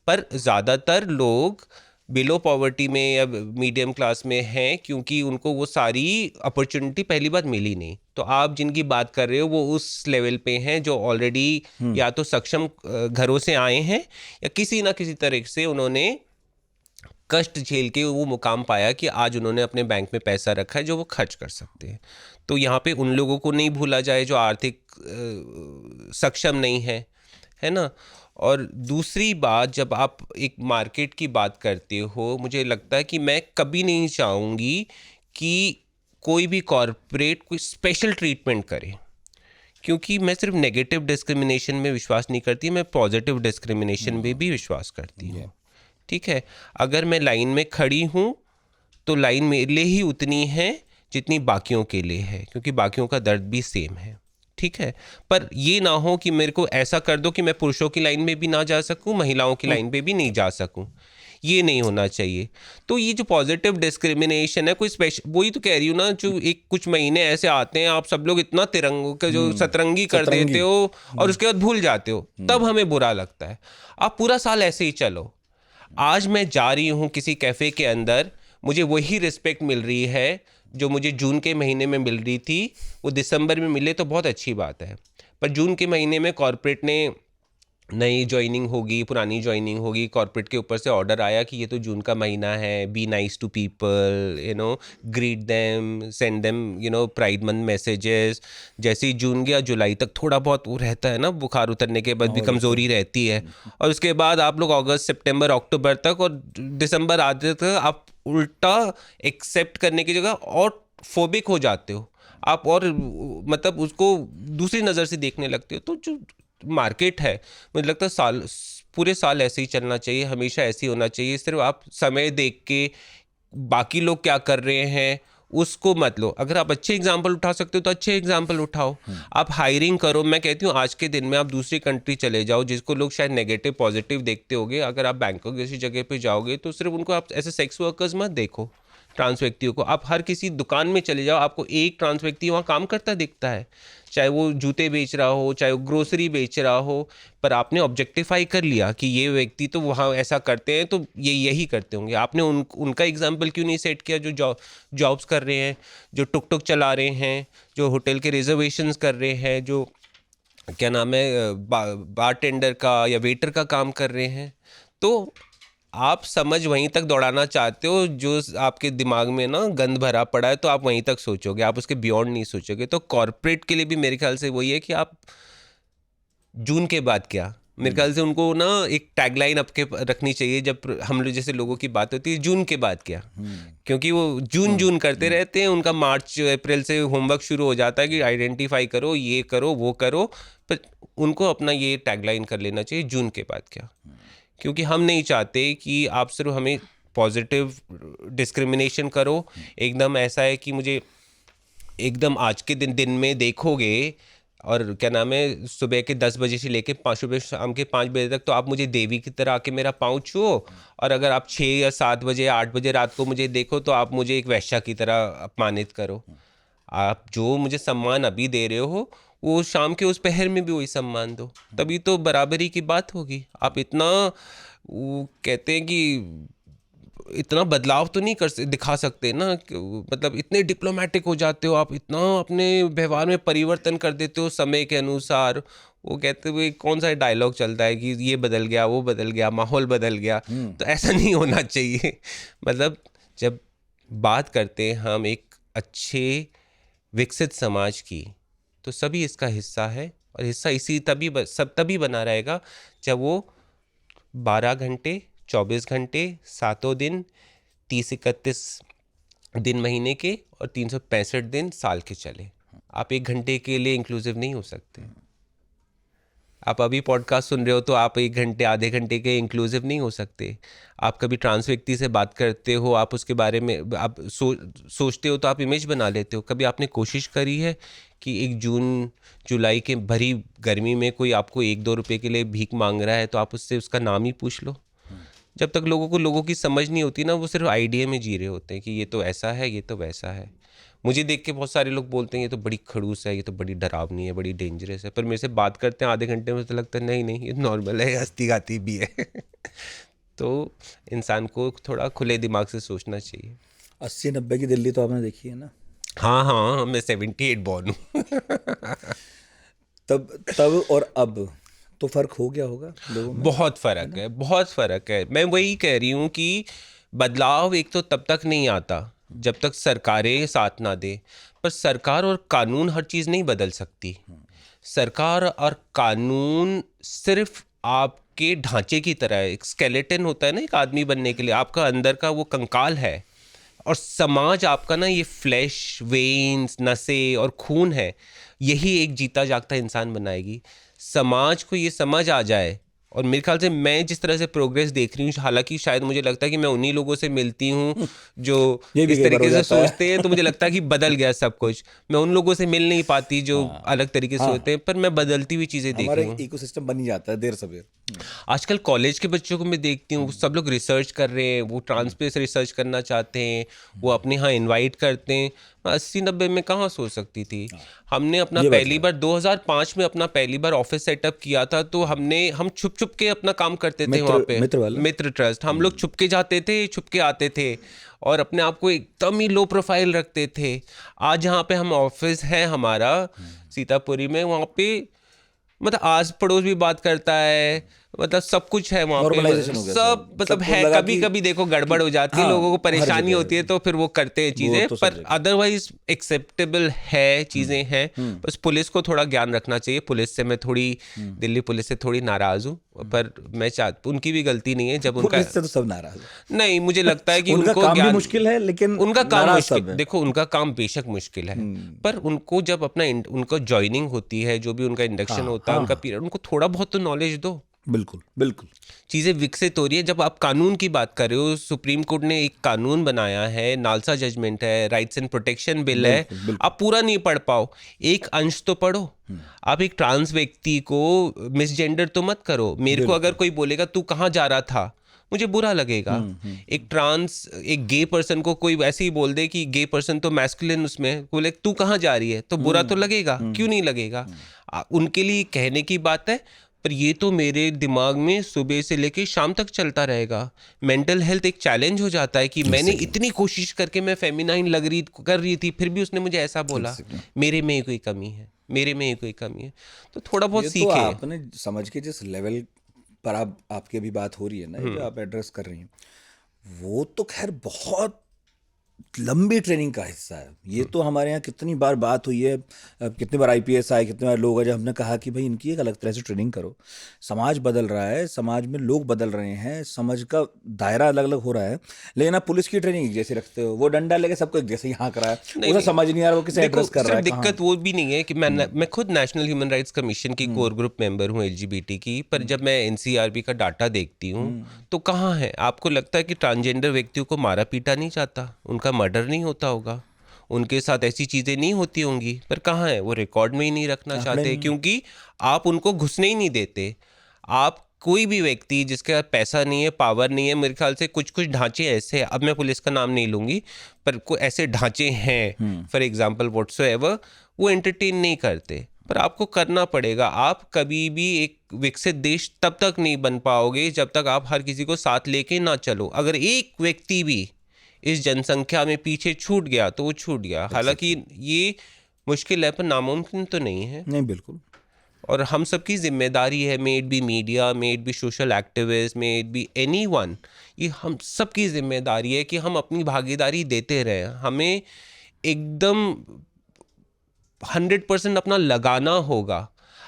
पर ज़्यादातर लोग बिलो पॉवर्टी में या मीडियम क्लास में हैं, क्योंकि उनको वो सारी अपॉर्चुनिटी पहली बार मिली नहीं। तो आप जिनकी बात कर रहे हो वो उस लेवल पे हैं जो ऑलरेडी या तो सक्षम घरों से आए हैं, या किसी ना किसी तरह से उन्होंने कष्ट झेल के वो मुकाम पाया कि आज उन्होंने अपने बैंक में पैसा रखा है जो वो खर्च कर सकते हैं। तो यहाँ पे उन लोगों को नहीं भूला जाए जो आर्थिक सक्षम नहीं है ना। और दूसरी बात, जब आप एक मार्केट की बात करते हो, मुझे लगता है कि मैं कभी नहीं चाहूँगी कि कोई भी कॉरपोरेट कोई स्पेशल ट्रीटमेंट करे, क्योंकि मैं सिर्फ नेगेटिव डिस्क्रिमिनेशन में विश्वास नहीं करती, मैं पॉजिटिव डिस्क्रिमिनेशन में भी विश्वास करती हूँ। ठीक है, अगर मैं लाइन में खड़ी हूँ तो लाइन मेरे लिए ही उतनी है जितनी बाकियों के लिए है, क्योंकि बाकियों का दर्द भी सेम है। ठीक है, पर ये ना हो कि मेरे को ऐसा कर दो कि मैं पुरुषों की लाइन में भी ना जा सकूं, महिलाओं की लाइन पे भी नहीं जा सकूं। ये नहीं होना चाहिए। तो ये जो पॉजिटिव डिस्क्रिमिनेशन है, कोई स्पेशल, वही तो कह रही हूँ ना, जो एक कुछ महीने ऐसे आते हैं आप सब लोग इतना तिरंगों का जो सतरंगी कर देते हो और उसके बाद भूल जाते हो, तब हमें बुरा लगता है। आप पूरा साल ऐसे ही चलो। आज मैं जा रही हूँ किसी कैफ़े के अंदर, मुझे वही रिस्पेक्ट मिल रही है जो मुझे जून के महीने में मिल रही थी। वो दिसंबर में मिले तो बहुत अच्छी बात है, पर जून के महीने में कॉर्पोरेट ने नई ज्वाइनिंग होगी, पुरानी ज्वाइनिंग होगी, कॉर्पोरेट के ऊपर से ऑर्डर आया कि ये तो जून का महीना है, be nice to people, greet them, send them pride month messages. जैसे ही जून गया, जुलाई तक थोड़ा बहुत वो रहता है ना, बुखार उतरने के बाद भी कमज़ोरी रहती है, और उसके बाद आप लोग अगस्त सितंबर अक्टूबर तक और दिसंबर आते तक आप उल्टा एक्सेप्ट करने की जगह और फोबिक हो जाते हो आप, और मतलब उसको दूसरी नज़र से देखने लगते हो। तो जो मार्केट है, मुझे लगता है पूरे साल ऐसे ही चलना चाहिए, हमेशा ऐसे ही होना चाहिए। सिर्फ आप समय देख के बाकी लोग क्या कर रहे हैं उसको मत लो। अगर आप अच्छे एग्जाम्पल उठा सकते हो तो अच्छे एग्जाम्पल उठाओ। आप हायरिंग करो। मैं कहती हूँ आज के दिन में आप दूसरी कंट्री चले जाओ, जिसको लोग शायद नेगेटिव पॉजिटिव देखते होंगे। अगर आप बैंकॉक जैसी जगह पे जाओगे तो सिर्फ उनको आप ऐसे सेक्स वर्कर्स मत देखो, ट्रांस व्यक्तियों को। आप हर किसी दुकान में चले जाओ, आपको एक ट्रांस व्यक्ति वहाँ काम करता दिखता है, चाहे वो जूते बेच रहा हो, चाहे वो ग्रोसरी बेच रहा हो। पर आपने ऑब्जेक्टिफाई कर लिया कि ये व्यक्ति तो वहाँ ऐसा करते हैं, तो ये यही करते होंगे। आपने उनका एग्जाम्पल क्यों नहीं सेट किया जो जॉब्स कर रहे हैं, जो टुक टुक चला रहे हैं, जो होटल के रिजर्वेशंस कर रहे हैं, जो क्या नाम है बार टेंडर का या वेटर का काम कर रहे हैं। तो आप समझ वहीं तक दौड़ाना चाहते हो जो आपके दिमाग में ना गंद भरा पड़ा है, तो आप वहीं तक सोचोगे, आप उसके बियॉन्ड नहीं सोचोगे। तो कॉर्पोरेट के लिए भी मेरे ख्याल से वही है कि आप जून के बाद क्या, मेरे ख्याल से उनको ना एक टैगलाइन आपके रखनी चाहिए जब हम लोग जैसे लोगों की बात होती है, जून के बाद क्या। क्योंकि वो जून करते रहते हैं, उनका मार्च अप्रैल से होमवर्क शुरू हो जाता है कि आइडेंटिफाई करो, ये करो, वो करो। पर उनको अपना ये टैगलाइन कर लेना चाहिए, जून के बाद क्या। क्योंकि हम नहीं चाहते कि आप सिर्फ हमें पॉजिटिव डिस्क्रिमिनेशन करो। एकदम ऐसा है कि मुझे एकदम आज के दिन में देखोगे और क्या नाम है, सुबह के 10 बजे से लेके सुबह शाम के 5 बजे तक तो आप मुझे देवी की तरह आके मेरा पाँव छुओ, और अगर आप 6 या 7 बजे या 8 बजे रात को मुझे देखो तो आप मुझे एक वैश्या की तरह अपमानित करो। आप जो मुझे सम्मान अभी दे रहे हो वो शाम के उस पहर में भी वही सम्मान दो, तभी तो बराबरी की बात होगी। आप इतना, वो कहते हैं कि इतना बदलाव तो नहीं दिखा सकते ना, मतलब इतने डिप्लोमेटिक हो जाते हो आप, इतना अपने व्यवहार में परिवर्तन कर देते हो समय के अनुसार। वो कहते हुए कौन सा डायलॉग चलता है कि ये बदल गया, वो बदल गया, माहौल बदल गया, तो ऐसा नहीं होना चाहिए। मतलब जब बात करते हैं हम एक अच्छे विकसित समाज की, तो सभी इसका हिस्सा है, और हिस्सा इसी तभी बना रहेगा जब वो 12 घंटे 24 घंटे 7 दिन 30-31 दिन महीने के और 365 दिन साल के चले। आप 1 घंटे के लिए इंक्लूसिव नहीं हो सकते। आप अभी पॉडकास्ट सुन रहे हो तो आप 1 घंटे आधे घंटे के इंक्लूसिव नहीं हो सकते। आप कभी ट्रांस व्यक्ति से बात करते हो, आप उसके बारे में आप सोचते हो तो आप इमेज बना लेते हो। कभी आपने कोशिश करी है कि 1 जून जुलाई के भरी गर्मी में कोई आपको 1-2 रुपए के लिए भीख मांग रहा है तो आप उससे उसका नाम ही पूछ लो? जब तक लोगों की समझ नहीं होती ना, वो सिर्फ आइडिया में जी रहे होते हैं कि ये तो ऐसा है, ये तो वैसा है। मुझे देख के बहुत सारे लोग बोलते हैं ये तो बड़ी खड़ूस है, ये तो बड़ी डरावनी है, बड़ी डेंजरस है, पर मेरे से बात करते हैं आधे घंटे में तो लगता है नहीं नहीं, ये नॉर्मल है, हंसती गाती भी है। तो इंसान को थोड़ा खुले दिमाग से सोचना चाहिए। 80-90 की दिल्ली तो आपने देखी है ना? हाँ हाँ, मैं 78 बॉर्न हूँ। तब और अब तो फर्क हो गया होगा लोगों में। बहुत फ़र्क है, बहुत फ़र्क है। मैं वही कह रही हूँ कि बदलाव एक तो तब तक नहीं आता जब तक सरकारें साथ ना दे, पर सरकार और कानून हर चीज़ नहीं बदल सकती। सरकार और कानून सिर्फ आपके ढांचे की तरह है। एक स्केलेटन होता है ना एक आदमी बनने के लिए, आपका अंदर का वो कंकाल है, और समाज आपका ना ये फ्लैश, वेन्स, नसें और खून है। यही एक जीता जागता इंसान बनाएगी। समाज को ये समझ आ जाए, और मेरे ख्याल से मैं जिस तरह से प्रोग्रेस देख रही हूँ, हालांकि शायद मुझे लगता है कि मैं उन्हीं लोगों से मिलती हूँ जो ये भी इस कई बार तरीके हो से जाता है। सोचते हैं, तो मुझे लगता है कि बदल गया सब कुछ। मैं उन लोगों से मिल नहीं पाती जो अलग तरीके से हाँ। होते हैं, पर मैं बदलती हुई चीज़ें देख हमारा रही हूँ। इकोसिस्टम बन ही जाता है देर सवेर। आजकल कॉलेज के बच्चों को मैं देखती हूँ, सब लोग रिसर्च कर रहे हैं, वो ट्रांस पे रिसर्च करना चाहते हैं, वो अपने यहाँ इनवाइट करते हैं। 80-90 में कहाँ सोच सकती थी। हमने अपना ये बात पहली है। बार 2005 में अपना पहली बार ऑफिस सेटअप किया था, तो हम छुप छुप के अपना काम करते थे वहाँ पे। मित्र वाला? मित्र ट्रस्ट, हम लोग छुप के जाते थे, छुप के आते थे, और अपने आप को एकदम ही लो प्रोफाइल रखते थे। आज जहाँ पे हम ऑफिस है हमारा सीतापुरी में, वहाँ पे मतलब आस पड़ोस भी बात करता है, मतलब सब कुछ है वहाँ पे, Normalization हो गया सब मतलब सबको है। लगा कभी कि कभी देखो गड़बड़ हो जाती है, हाँ, लोगों को हर परेशानी जगह होती है, है। तो फिर वो करते हैं चीज़ें, तो सब पर जगह। अदरवाइज एक्सेप्टेबल है, चीज़ें हैं। बस पुलिस को थोड़ा ज्ञान रखना चाहिए। पुलिस से मैं थोड़ी, दिल्ली पुलिस से थोड़ी नाराज़ हूँ, पर मैं उनकी भी गलती नहीं है जब उनका, पुलिस से तो सब नाराज है। नहीं मुझे लगता है कि उनका उनको काम भी ज्ञान, मुश्किल है, लेकिन उनका काम नाराज मुश्किल, सब है। देखो उनका काम बेशक मुश्किल है, पर उनको जब अपना उनको ज्वाइनिंग होती है, जो भी उनका इंडक्शन हाँ, होता है, हाँ, उनका पीरियड, उनको थोड़ा बहुत तो नॉलेज दो। बिल्कुल बिल्कुल। चीज़ें विकसित हो रही है। जब आप कानून की बात कर रहे हो, सुप्रीम कोर्ट ने एक कानून बनाया है, नालसा जजमेंट है, राइट्स एंड प्रोटेक्शन बिल है, बिल्कुल, बिल्कुल। आप पूरा नहीं पढ़ पाओ, एक अंश तो पढ़ो। आप एक ट्रांस व्यक्ति को मिसजेंडर तो मत करो। मेरे को अगर कोई बोलेगा तू कहाँ जा रहा था, मुझे बुरा लगेगा। एक गे पर्सन को कोई ऐसे ही बोल दे कि गे पर्सन तो मैस्कुलिन, उसमें बोले तू कहाँ जा रही है, तो बुरा तो लगेगा, क्यों नहीं लगेगा। उनके लिए कहने की बात है, पर ये तो मेरे दिमाग में सुबह से लेके शाम तक चलता रहेगा। मेंटल हेल्थ एक चैलेंज हो जाता है कि मैंने इतनी कोशिश करके मैं फेमिनाइन कर रही थी, फिर भी उसने मुझे ऐसा बोला, मेरे में ही कोई कमी है, मेरे में ही कोई कमी है। तो थोड़ा बहुत ये सीखे। तो आपने समझ के जिस लेवल पर आपकी अभी बात हो रही है ना, ये जो आप एड्रेस कर रही हैं, वो तो खैर बहुत लंबी ट्रेनिंग का हिस्सा है। ये तो हमारे यहाँ कितनी बार बात हुई है, कितनी बार आईपीएस आए, कितने बार लोग आए, जब हमने कहा कि भाई इनकी एक अलग तरह से ट्रेनिंग करो। समाज बदल रहा है, समाज में लोग बदल रहे हैं, समझ का दायरा अलग अलग हो रहा है, लेकिन आप पुलिस की ट्रेनिंग एक जैसे रखते हो, वो डंडा लेके सबको एक जैसे यहाँ करा है, उसे समझ नहीं आ रहा वो किसे एड्रेस कर रहा है। दिक्कत वो भी नहीं है कि मैं खुद नेशनल ह्यूमन राइट्स कमीशन की कोर ग्रुप मेंबर हूँ LGBT की, पर जब मैं NCRB का डाटा देखती हूँ तो कहाँ है। आपको लगता है कि ट्रांसजेंडर व्यक्तियों को मारा पीटा नहीं जाता, उनका मर्डर नहीं होता होगा, उनके साथ ऐसी चीज़ें नहीं होती होंगी, पर कहाँ है, वो रिकॉर्ड में ही नहीं रखना चाहते, क्योंकि आप उनको घुसने ही नहीं देते। आप कोई भी व्यक्ति जिसके पास पैसा नहीं है, पावर नहीं है, मेरे ख्याल से कुछ कुछ ढांचे ऐसे हैं, अब मैं पुलिस का नाम नहीं लूँगी, पर कोई ऐसे ढांचे हैं, फॉर एग्जांपल व्हाट्सोएवर, वो एंटरटेन नहीं करते। पर आपको करना पड़ेगा। आप कभी भी एक विकसित देश तब तक नहीं बन पाओगे जब तक आप हर किसी को साथ लेके ना चलो। अगर एक व्यक्ति भी इस जनसंख्या में पीछे छूट गया तो वो छूट गया। हालांकि ये मुश्किल है पर नामुमकिन तो नहीं है। नहीं, बिल्कुल। और हम सबकी जिम्मेदारी है, may it be media, may it be social activist, may it be anyone, ये हम सबकी जिम्मेदारी है कि हम अपनी भागीदारी देते रहें। हमें एकदम 100% अपना लगाना होगा।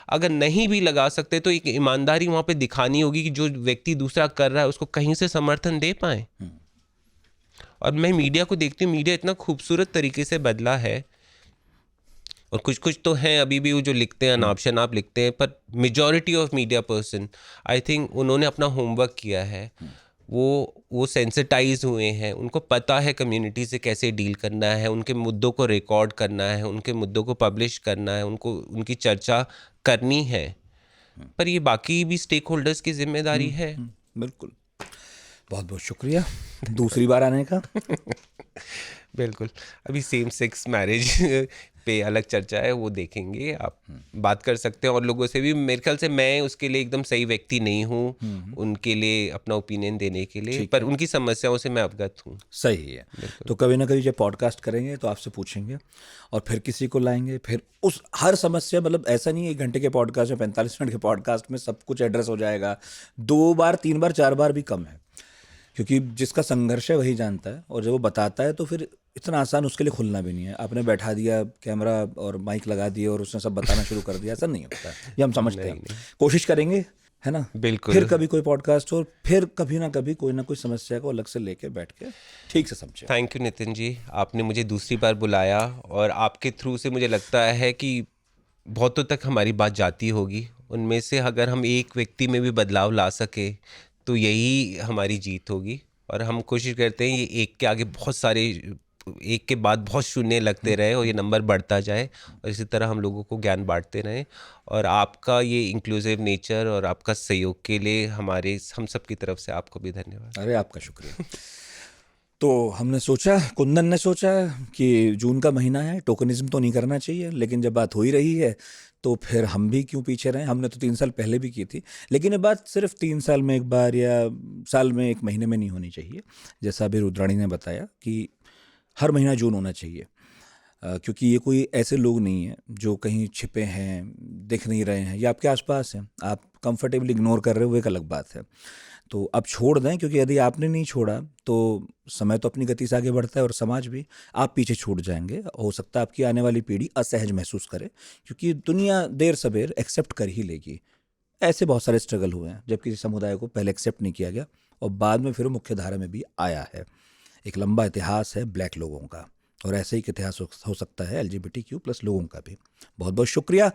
अगर नहीं भी लगा सकते तो एक ईमानदारी वहाँ पे दिखानी होगी कि जो व्यक्ति दूसरा कर रहा है उसको कहीं से समर्थन दे पाए। और मैं मीडिया को देखती हूँ, मीडिया इतना खूबसूरत तरीके से बदला है। और कुछ कुछ तो हैं अभी भी वो जो लिखते हैं अनाप शनाप लिखते हैं, पर majority of media person I think उन्होंने अपना होमवर्क किया है। वो सेंसिटाइज हुए हैं, उनको पता है कम्युनिटी से कैसे डील करना है, उनके मुद्दों को रिकॉर्ड करना है, उनके मुद्दों को पब्लिश करना है, उनको उनकी चर्चा करनी है। पर ये बाकी भी स्टेक होल्डर्स की जिम्मेदारी है। बिल्कुल। बहुत बहुत शुक्रिया दूसरी बार आने का। बिल्कुल। अभी सेम सेक्स मैरिज पे अलग चर्चा है, वो देखेंगे। आप बात कर सकते हैं और लोगों से भी। मेरे ख्याल से मैं उसके लिए एकदम सही व्यक्ति नहीं हूँ उनके लिए अपना ओपिनियन देने के लिए, पर उनकी समस्याओं से मैं अवगत हूँ। सही है। तो कभी ना कभी जब पॉडकास्ट करेंगे तो आपसे पूछेंगे और फिर किसी को लाएंगे, फिर उस हर समस्या, मतलब ऐसा नहीं है 1 घंटे के पॉडकास्ट या 45 मिनट के पॉडकास्ट में सब कुछ एड्रेस हो जाएगा। 2 बार 3 बार 4 बार भी कम है, क्योंकि जिसका संघर्ष है वही जानता है। और जब वो बताता है तो फिर इतना आसान उसके लिए खुलना भी नहीं है। आपने बैठा दिया कैमरा और माइक लगा दिया और उसने सब बताना शुरू कर दिया, ऐसा नहीं होता है। ये हम समझते हैं। कोशिश करेंगे, है ना। बिल्कुल। फिर कभी कोई पॉडकास्ट हो, फिर कभी ना कभी कोई ना कोई समस्या को अलग से लेके बैठ के ठीक से समझे। थैंक यू नितिन जी, आपने मुझे दूसरी बार बुलाया और आपके थ्रू से मुझे लगता है कि बहुतों तक हमारी बात जाती होगी। उनमें से अगर हम एक व्यक्ति में भी बदलाव ला सके तो यही हमारी जीत होगी। और हम कोशिश करते हैं ये एक के आगे बहुत सारे, एक के बाद बहुत शून्य लगते रहे और ये नंबर बढ़ता जाए, और इसी तरह हम लोगों को ज्ञान बांटते रहें। और आपका ये इंक्लूसिव नेचर और आपका सहयोग के लिए हम सब की तरफ से आपको भी धन्यवाद। अरे आपका शुक्रिया। तो हमने सोचा, कुंदन ने सोचा कि जून का महीना है, टोकनिज्म तो नहीं करना चाहिए, लेकिन जब बात हो ही रही है तो फिर हम भी क्यों पीछे रहें। हमने तो 3 साल पहले भी की थी, लेकिन ये बात सिर्फ 3 साल में एक बार या साल में 1 महीने में नहीं होनी चाहिए। जैसा अभी रुद्राणी ने बताया कि हर महीना जून होना चाहिए, क्योंकि ये कोई ऐसे लोग नहीं हैं जो कहीं छिपे हैं, दिख नहीं रहे हैं, ये आपके आसपास हैं। आप कंफर्टेबली इग्नोर कर रहे हो, वो एक अलग बात है। तो अब छोड़ दें, क्योंकि यदि आपने नहीं छोड़ा तो समय तो अपनी गति से आगे बढ़ता है और समाज भी। आप पीछे छूट जाएंगे, हो सकता है आपकी आने वाली पीढ़ी असहज महसूस करे, क्योंकि दुनिया देर सवेर एक्सेप्ट कर ही लेगी। ऐसे बहुत सारे स्ट्रगल हुए हैं जब किसी समुदाय को पहले एक्सेप्ट नहीं किया गया और बाद में फिर मुख्य धारा में भी आया है। एक लंबा इतिहास है ब्लैक लोगों का, और ऐसे ही इतिहास हो सकता है LGBTQ+ लोगों का भी। बहुत बहुत शुक्रिया।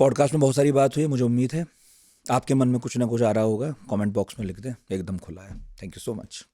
पॉडकास्ट में बहुत सारी बात हुई, मुझे उम्मीद है आपके मन में कुछ ना कुछ आ रहा होगा। कमेंट बॉक्स में लिख दें, एकदम खुला है। Thank you so much.